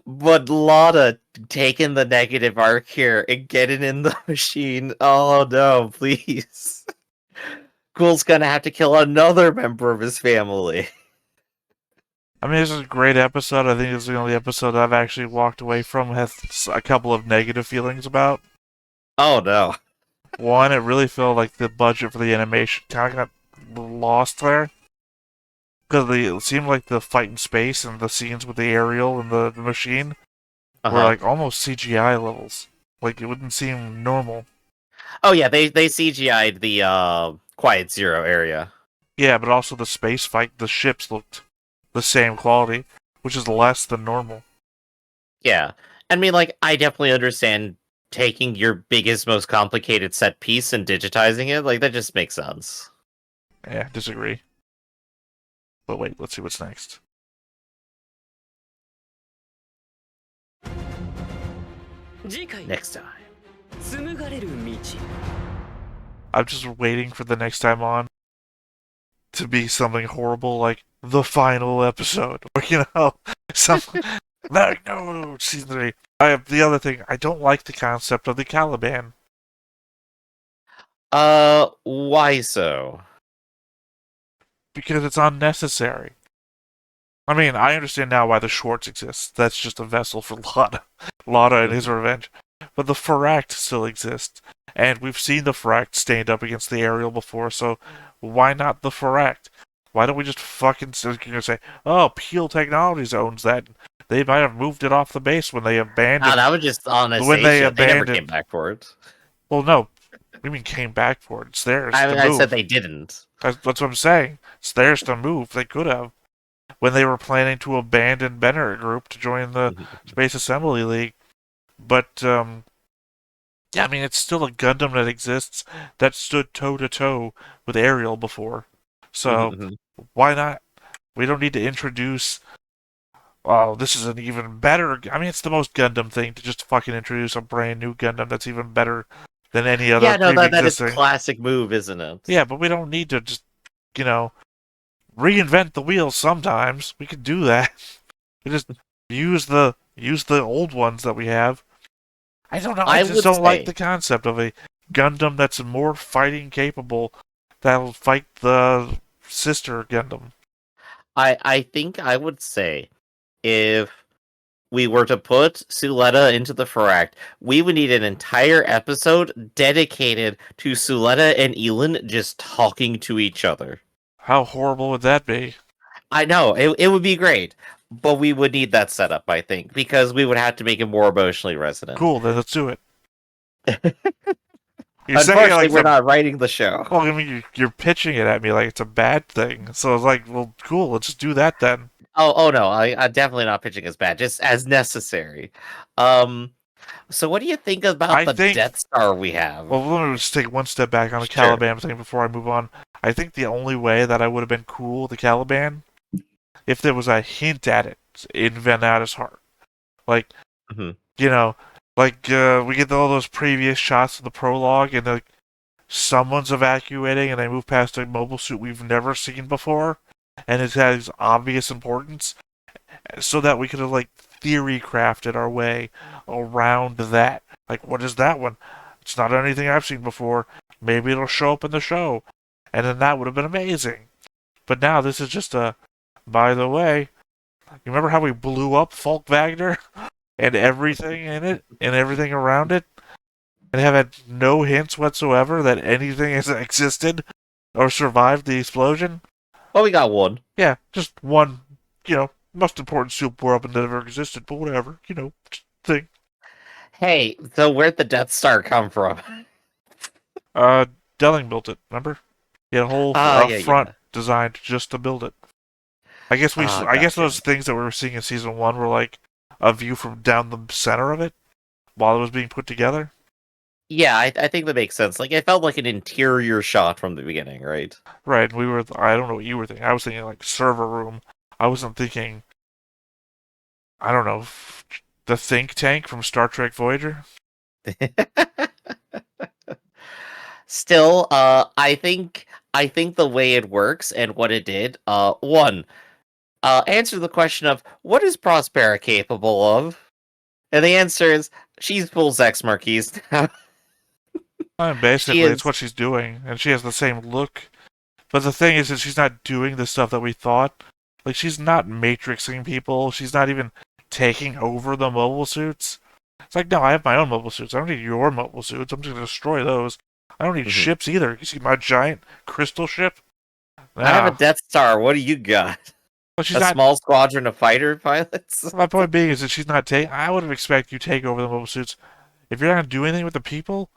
But Lada taking the negative arc here and getting in the machine. Oh no, please. Ghoul's gonna have to kill another member of his family. I mean, this is a great episode. I think this is the only episode I've actually walked away from with a couple of negative feelings about. Oh no. One, it really felt like the budget for the animation kind of got lost there. Because it seemed like the fight in space and the scenes with the aerial and the machine were like almost CGI levels. Like, it wouldn't seem normal. Oh yeah, they CGI'd the Quiet Zero area. Yeah, but also the space fight, the ships looked the same quality, which is less than normal. Yeah. I mean, like, I definitely understand taking your biggest, most complicated set piece and digitizing it. Like, that just makes sense. Yeah, disagree. But wait, let's see what's next. Next time. I'm just waiting for the next time on to be something horrible like the final episode. Or, you know, something. No, season 3. The other thing, I don't like the concept of the Caliban. Why so? Because it's unnecessary. I mean, I understand now why the Schwartz exists. That's just a vessel for Lada and his revenge. But the Faract still exists. And we've seen the Faract stand up against the Ariel before, so why not the Faract? Why don't we just fucking say, oh, Peel Technologies owns that. They might have moved it off the base when they abandoned... that was just honest. When they never came back for it. Well, no. What do you mean came back for it? It's theirs to move. I said they didn't. That's what I'm saying. It's theirs to move. They could have. When they were planning to abandon Benner Group to join the Space Assembly League. But, yeah, I mean, it's still a Gundam that exists that stood toe-to-toe with Ariel before. So, why not? We don't need to introduce... Oh, this is an even better... I mean, it's the most Gundam thing to just fucking introduce a brand new Gundam that's even better than any other. Yeah, no, that is a classic move, isn't it? Yeah, but we don't need to just, you know, reinvent the wheel sometimes. We could do that. We just use the old ones that we have. I don't know. I just don't like the concept of a Gundam that's more fighting capable that'll fight the sister Gundam. I think I would say if we were to put Suletta into the Pharact, we would need an entire episode dedicated to Suletta and Elin just talking to each other. How horrible would that be? I know, it would be great, but we would need that setup, I think, because we would have to make it more emotionally resonant. Cool, then let's do it. Unfortunately, we're not writing the show. Well, I mean, you're pitching it at me like it's a bad thing. So it's like, well, cool, let's just do that then. Oh no, I'm definitely not pitching as bad, just as necessary. So what do you think about the Death Star we have? Well, let me just take one step back on the Caliban thing before I move on. I think the only way that I would have been cool with the Caliban, if there was a hint at it in Vanada's heart. Like, you know, like we get all those previous shots of the prologue and like someone's evacuating and they move past a mobile suit we've never seen before and it has obvious importance, so that we could have like theory crafted our way around that. Like, what is that one? It's not anything I've seen before. Maybe it'll show up in the show. And then that would have been amazing. But now this is just a, by the way, you remember how we blew up Falk Wagner and everything in it and everything around it? And have had no hints whatsoever that anything has existed or survived the explosion? Well, we got one. Yeah, just one, most important soup weapon that ever existed, but whatever, thing. Hey, so where'd the Death Star come from? Delling built it, remember? He had a whole front designed just to build it. I guess I guess those things that we were seeing in season 1 were like a view from down the center of it while it was being put together. Yeah, I think that makes sense. Like, it felt like an interior shot from the beginning, right? Right, I don't know what you were thinking. I was thinking like server room. I wasn't thinking, I don't know, the think tank from Star Trek Voyager. Still, I think the way it works and what it did, answer the question of what is Prospera capable of? And the answer is she's full sex marquise now. Basically, it's what she's doing, and she has the same look. But the thing is that she's not doing the stuff that we thought. Like, she's not matrixing people. She's not even taking over the mobile suits. It's like, no, I have my own mobile suits. I don't need your mobile suits. I'm just going to destroy those. I don't need ships either. You see my giant crystal ship? Nah. I have a Death Star. What do you got? Well, small squadron of fighter pilots? My point being is that she's not taking... I would have expected you to take over the mobile suits. If you're not going to do anything with the people,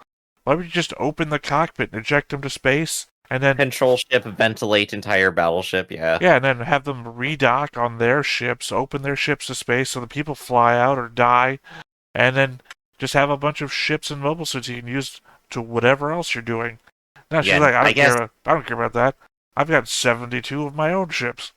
why would you just open the cockpit and eject them to space? And then control ship, ventilate entire battleship, yeah. Yeah, and then have them redock on their ships, open their ships to space so the people fly out or die, and then just have a bunch of ships and mobile suits you can use to whatever else you're doing. Now she's like, I don't care about that. I've got 72 of my own ships.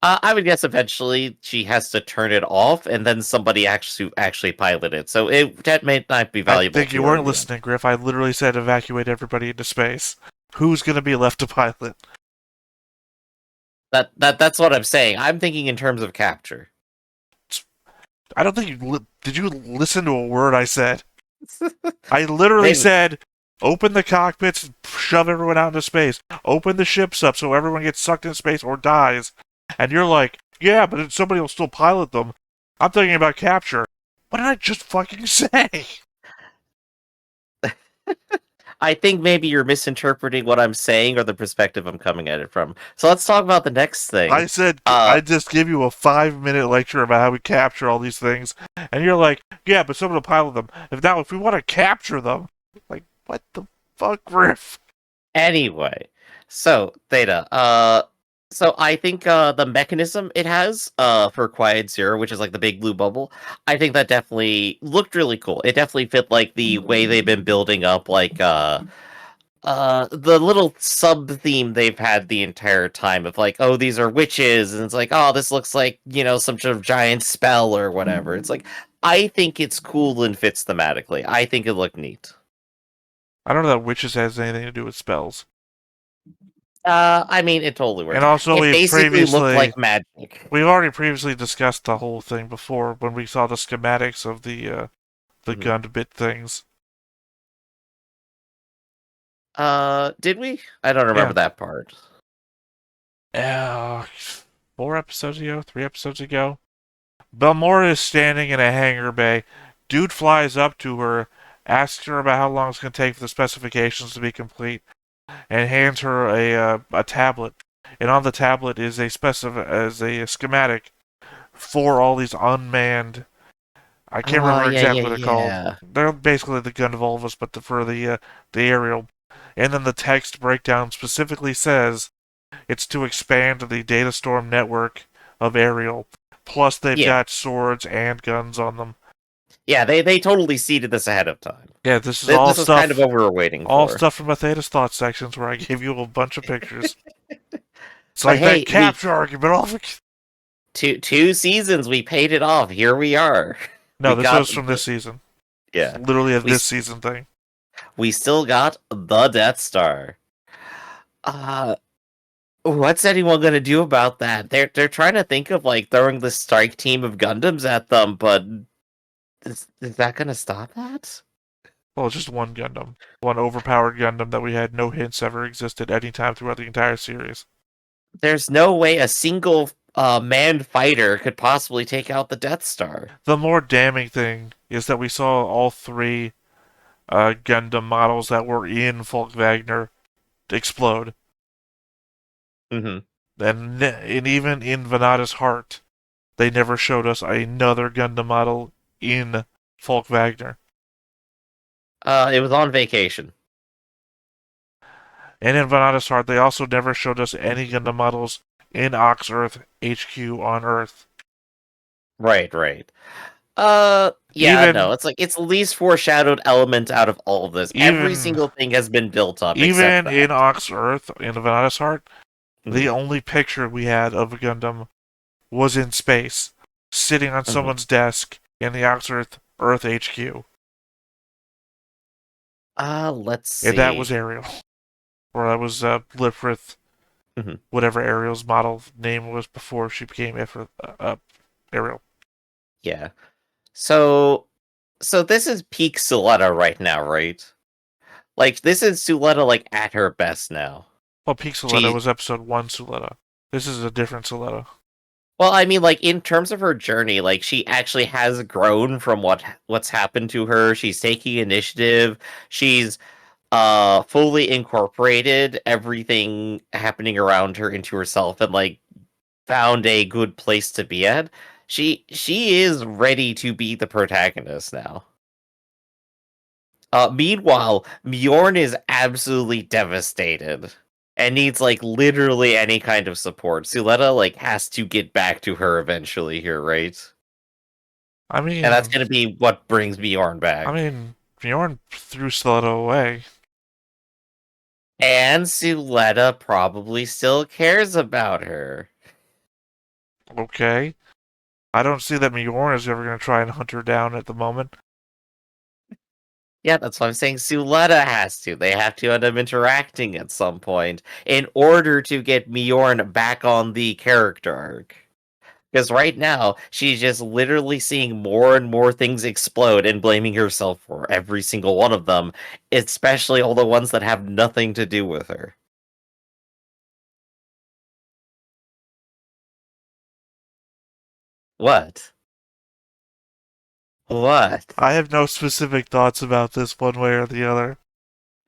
I would guess eventually she has to turn it off, and then somebody actually pilot it. So that may not be valuable. I think you weren't listening, Griff. I literally said evacuate everybody into space. Who's going to be left to pilot? That's what I'm saying. I'm thinking in terms of capture. I don't think did you listen to a word I said? I literally said, open the cockpits and shove everyone out into space. Open the ships up so everyone gets sucked into space or dies. And you're like, yeah, but somebody will still pilot them. I'm thinking about capture. What did I just fucking say? I think maybe you're misinterpreting what I'm saying or the perspective I'm coming at it from. So let's talk about the next thing. I said, I just give you a 5-minute lecture about how we capture all these things. And you're like, yeah, but someone will pilot them. If we want to capture them, like, what the fuck, Riff? Anyway, so, Theta, so I think the mechanism it has for Quiet Zero, which is like the big blue bubble, I think that definitely looked really cool. It definitely fit like the way they've been building up like the little sub theme they've had the entire time of like, oh, these are witches, and it's like, oh, this looks like, some sort of giant spell or whatever. It's like, I think it's cool and fits thematically. I think it looked neat. I don't know that witches has anything to do with spells. I mean, it totally works. And also, it basically looked like magic. We've already previously discussed the whole thing before when we saw the schematics of the Gundam bit things. Did we? I don't remember that part. 4 episodes ago, 3 episodes ago. Belmora is standing in a hangar bay. Dude flies up to her, asks her about how long it's going to take for the specifications to be complete, and hands her a tablet. And on the tablet is a schematic for all these unmanned. I can't remember exactly what they're called. They're basically the Gundam, but for the aerial. And then the text breakdown specifically says it's to expand the data storm network of aerial. Plus, they've got swords and guns on them. Yeah, they totally seeded this ahead of time. Yeah, this is all stuff. Kind of what we were waiting for. All stuff from my THETA'S thoughts sections where I gave you a bunch of pictures. It's like that capture argument. All two seasons, we paid it off. Here we are. No, this was from this season. Yeah, it's literally this season thing. We still got the Death Star. What's anyone gonna do about that? They're trying to think of like throwing the strike team of Gundams at them, but is that gonna stop that? Well, it's just one Gundam, one overpowered Gundam that we had no hints ever existed any time throughout the entire series. There's no way a single manned fighter could possibly take out the Death Star. The more damning thing is that we saw all 3 Gundam models that were in Volk Wagner explode. Mm-hmm. And even in Venata's heart, they never showed us another Gundam model in Volk Wagner. It was on vacation. And in Venata's heart, they also never showed us any Gundam models in Ox Earth HQ on Earth. Right. Yeah, no, it's like it's the least foreshadowed element out of all of this. Every single thing has been built up. Even in Ox Earth, in Venata's heart, the only picture we had of a Gundam was in space, sitting on someone's desk in the Ox Earth HQ. Let's see. And that was Ariel. Or that was Lifrith, whatever Ariel's model name was before she became Ariel. Yeah. So this is peak Suletta right now, right? Like, this is Suletta, like, at her best now. Well, peak Suletta was episode 1 Suletta. This is a different Suletta. Well, I mean, like, in terms of her journey, like, she actually has grown from what's happened to her. She's taking initiative. She's fully incorporated everything happening around her into herself and, like, found a good place to be at. She is ready to be the protagonist now. Meanwhile, Bjorn is absolutely devastated and needs, like, literally any kind of support. Suletta, like, has to get back to her eventually here, right? I mean... And that's gonna be what brings Bjorn back. I mean, Bjorn threw Suletta away. And Suletta probably still cares about her. Okay. I don't see that Bjorn is ever going to try and hunt her down at the moment. Yeah, that's what I'm saying. Suletta has to. They have to end up interacting at some point in order to get Bjorn back on the character arc. Because right now, she's just literally seeing more and more things explode and blaming herself for every single one of them, especially all the ones that have nothing to do with her. What? What? I have no specific thoughts about this one way or the other.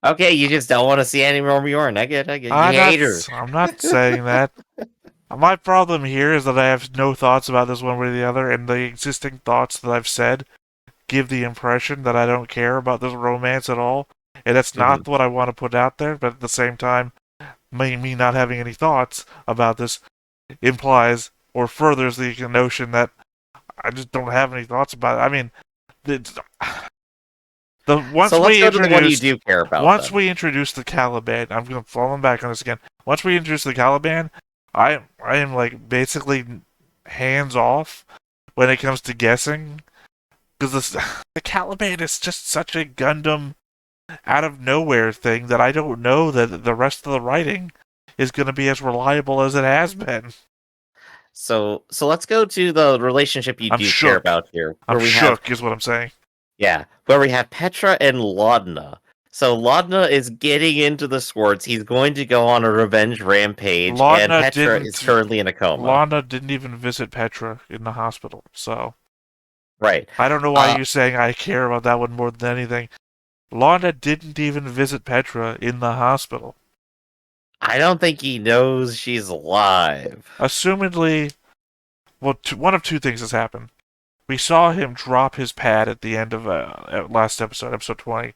Okay, you just don't want to see any more Bjorn. I get. You hate her. I'm not saying that. My problem here is that I have no thoughts about this one way or the other, and the existing thoughts that I've said give the impression that I don't care about this romance at all. And that's not what I want to put out there, but at the same time, me not having any thoughts about this implies or furthers the notion that I just don't have any thoughts about it. I mean, once we introduce the Caliban, I'm going to fall back on this again. Once we introduce the Caliban, I am like basically hands off when it comes to guessing, because the Caliban is just such a Gundam out of nowhere thing that I don't know that the rest of the writing is going to be as reliable as it has been. So let's go to the relationship you do care about here. I'm shook, is what I'm saying. Yeah, where we have Petra and Laudna. So Laudna is getting into the Swords. He's going to go on a revenge rampage, and Laudna Petra is currently in a coma. Laudna didn't even visit Petra in the hospital, so... Right. I don't know why you're saying I care about that one more than anything. Laudna didn't even visit Petra in the hospital. I don't think he knows she's alive. Assumedly, well, one of two things has happened. We saw him drop his pad at the end of last episode, episode 20.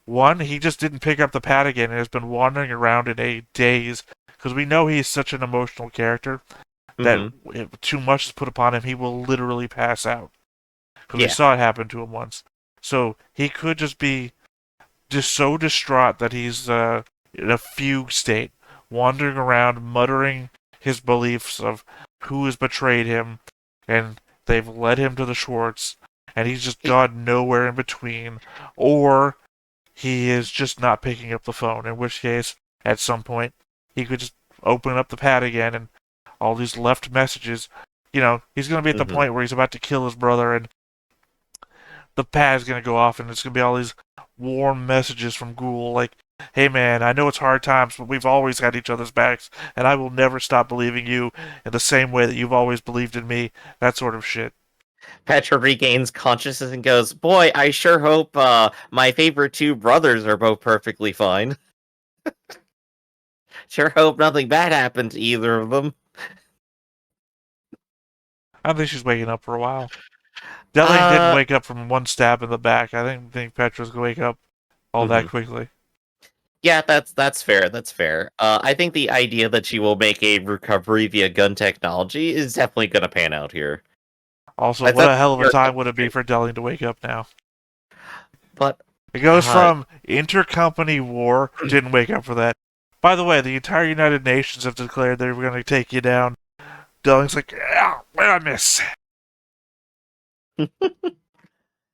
One, he just didn't pick up the pad again and has been wandering around in a daze, because we know he's such an emotional character that if too much is put upon him, he will literally pass out. Because we saw it happen to him once. So he could just be just so distraught that he's in a fugue state, wandering around, muttering his beliefs of who has betrayed him, and they've led him to the Schwartz, and he's just gone nowhere in between, or he is just not picking up the phone, in which case, at some point, he could just open up the pad again, and all these left messages, he's going to be at the point where he's about to kill his brother, and the pad's going to go off, and it's going to be all these warm messages from Ghoul, like, hey man, I know it's hard times, but we've always had each other's backs, and I will never stop believing you in the same way that you've always believed in me. That sort of shit. Petra regains consciousness and goes, boy, I sure hope my favorite two brothers are both perfectly fine. Sure hope nothing bad happened to either of them. I don't think she's waking up for a while. Definitely didn't wake up from one stab in the back. I didn't think Petra's going to wake up all that quickly. Yeah, that's fair. That's fair. I think the idea that she will make a recovery via gun technology is definitely going to pan out here. Also, what a hell of a time would it be for Delling to wake up now? But it goes from intercompany war, didn't wake up for that. By the way, the entire United Nations have declared they were going to take you down. Delling's like, yeah, where'd I miss?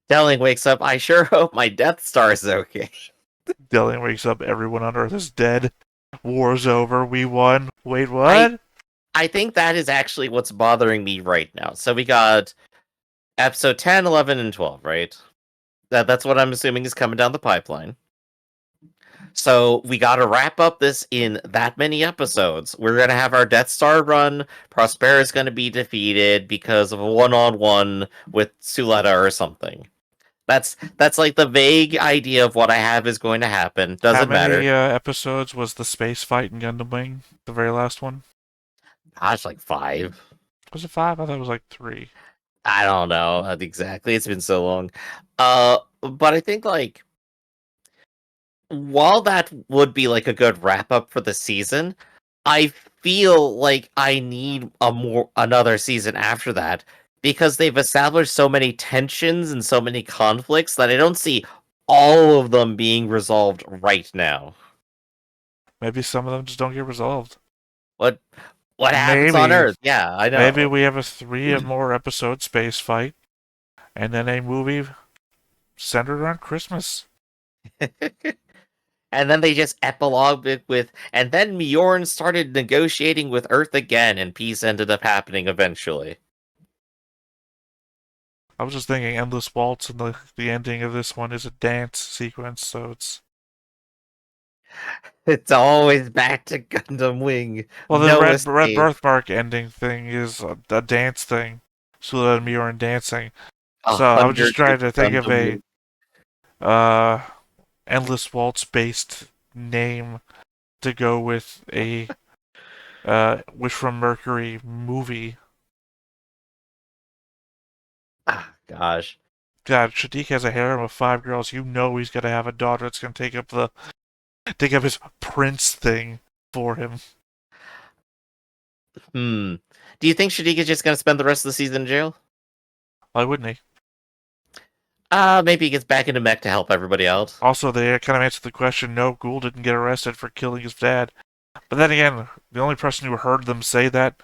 Delling wakes up, I sure hope my Death Star is okay. Delling wakes up, everyone on Earth is dead. War's over, we won. Wait, what? I think that is actually what's bothering me right now. So we got episode 10, 11, and 12, right? That's what I'm assuming is coming down the pipeline. So we got to wrap up this in that many episodes. We're going to have our Death Star run. Prospera is going to be defeated because of a one-on-one with Suletta or something. That's like the vague idea of what I have is going to happen. Doesn't matter. How many episodes was the space fight in Gundam Wing? The very last one? Gosh, like 5. Was it 5? I thought it was like 3. I don't know exactly. It's been so long. But I think like while that would be like a good wrap up for the season, I feel like I need another season after that because they've established so many tensions and so many conflicts that I don't see all of them being resolved right now. Maybe some of them just don't get resolved. What happens on Earth? Yeah, I know. Maybe we have a 3 or more episode space fight, and then a movie centered around Christmas. And then they just epilogue it with, and then Mjorn started negotiating with Earth again, and peace ended up happening eventually. I was just thinking Endless Waltz, and the ending of this one is a dance sequence, so it's always back to Gundam Wing. Well, the red birthmark ending thing is a dance thing. Sula and Mjorn dancing. So I was just trying to think of a Endless Waltz based name to go with a Wish from Mercury movie. Gosh. God, Shadiq has a harem of 5 girls. You know he's gonna have a daughter that's gonna take up his prince thing for him. Do you think Shadiq is just gonna spend the rest of the season in jail? Why wouldn't he? Maybe he gets back into mech to help everybody out. Also, they kind of answered the question, no, Ghoul didn't get arrested for killing his dad. But then again, the only person who heard them say that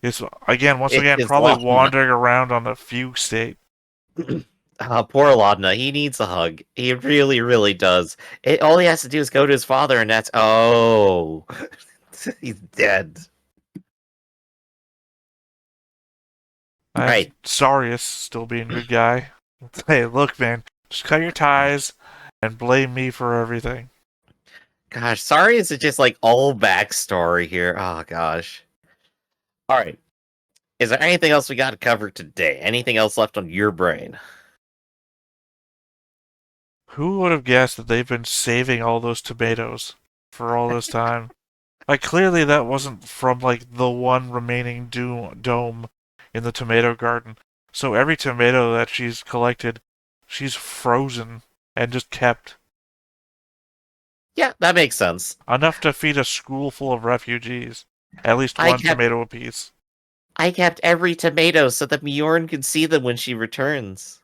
is, once again, probably Laudna. Wandering around on a fugue state. Poor Laudna. He needs a hug. He really, really does. All he has to do is go to his father, and that's, he's dead. Right. Sarius still being a good guy. Hey, look, man, just cut your ties and blame me for everything. Gosh, sorry, is it just like all backstory here? Oh gosh. All right. Is there anything else we got to cover today? Anything else left on your brain? Who would have guessed that they've been saving all those tomatoes for all this time? Like, clearly that wasn't from, like, the one remaining dome in the tomato garden. So every tomato that she's collected, she's frozen and just kept. Yeah, that makes sense. Enough to feed a school full of refugees. At least one tomato apiece. I kept every tomato so that Mjorn could see them when she returns.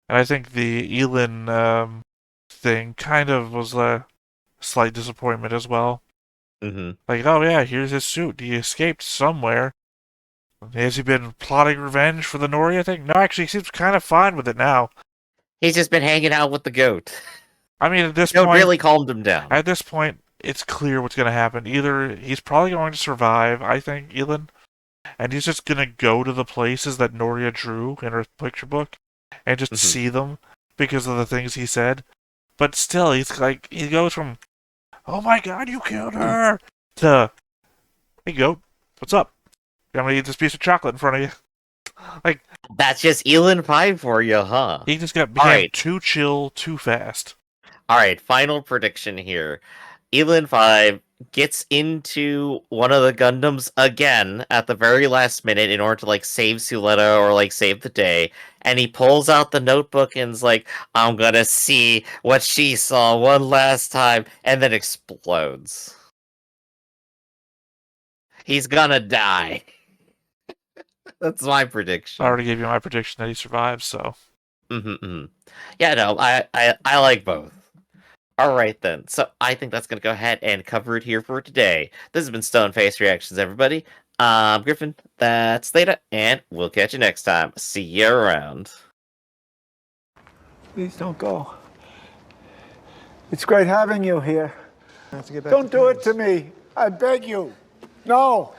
And I think the Elin thing kind of was a slight disappointment as well. Mm-hmm. Like, oh yeah, here's his suit. He escaped somewhere. Has he been plotting revenge for the Noria thing? No, actually, he seems kind of fine with it now. He's just been hanging out with the goat. I mean, at this point... point... really calmed him down. At this point, it's clear what's going to happen. Either he's probably going to survive, I think, Elin, and he's just going to go to the places that Noria drew in her picture book and just see them because of the things he said. But still, he's like, he goes from, oh my god, you killed her, to, hey goat, what's up? I'm gonna eat this piece of chocolate in front of you. Like, that's just Elin 5 for you, huh? He just became too chill, too fast. Alright, final prediction here. Elin 5 gets into one of the Gundams again at the very last minute in order to, like, save Suletta or, like, save the day, and he pulls out the notebook and is like, I'm gonna see what she saw one last time, and then explodes. He's gonna die. That's my prediction. I already gave you my prediction that he survives, so... Yeah, no, I like both. Alright then, so I think that's going to go ahead and cover it here for today. This has been Stone Face Reactions, everybody. I'm Griffin, that's Theta, and we'll catch you next time. See you around. Please don't go. It's great having you here. Don't do it to me. I beg you. No.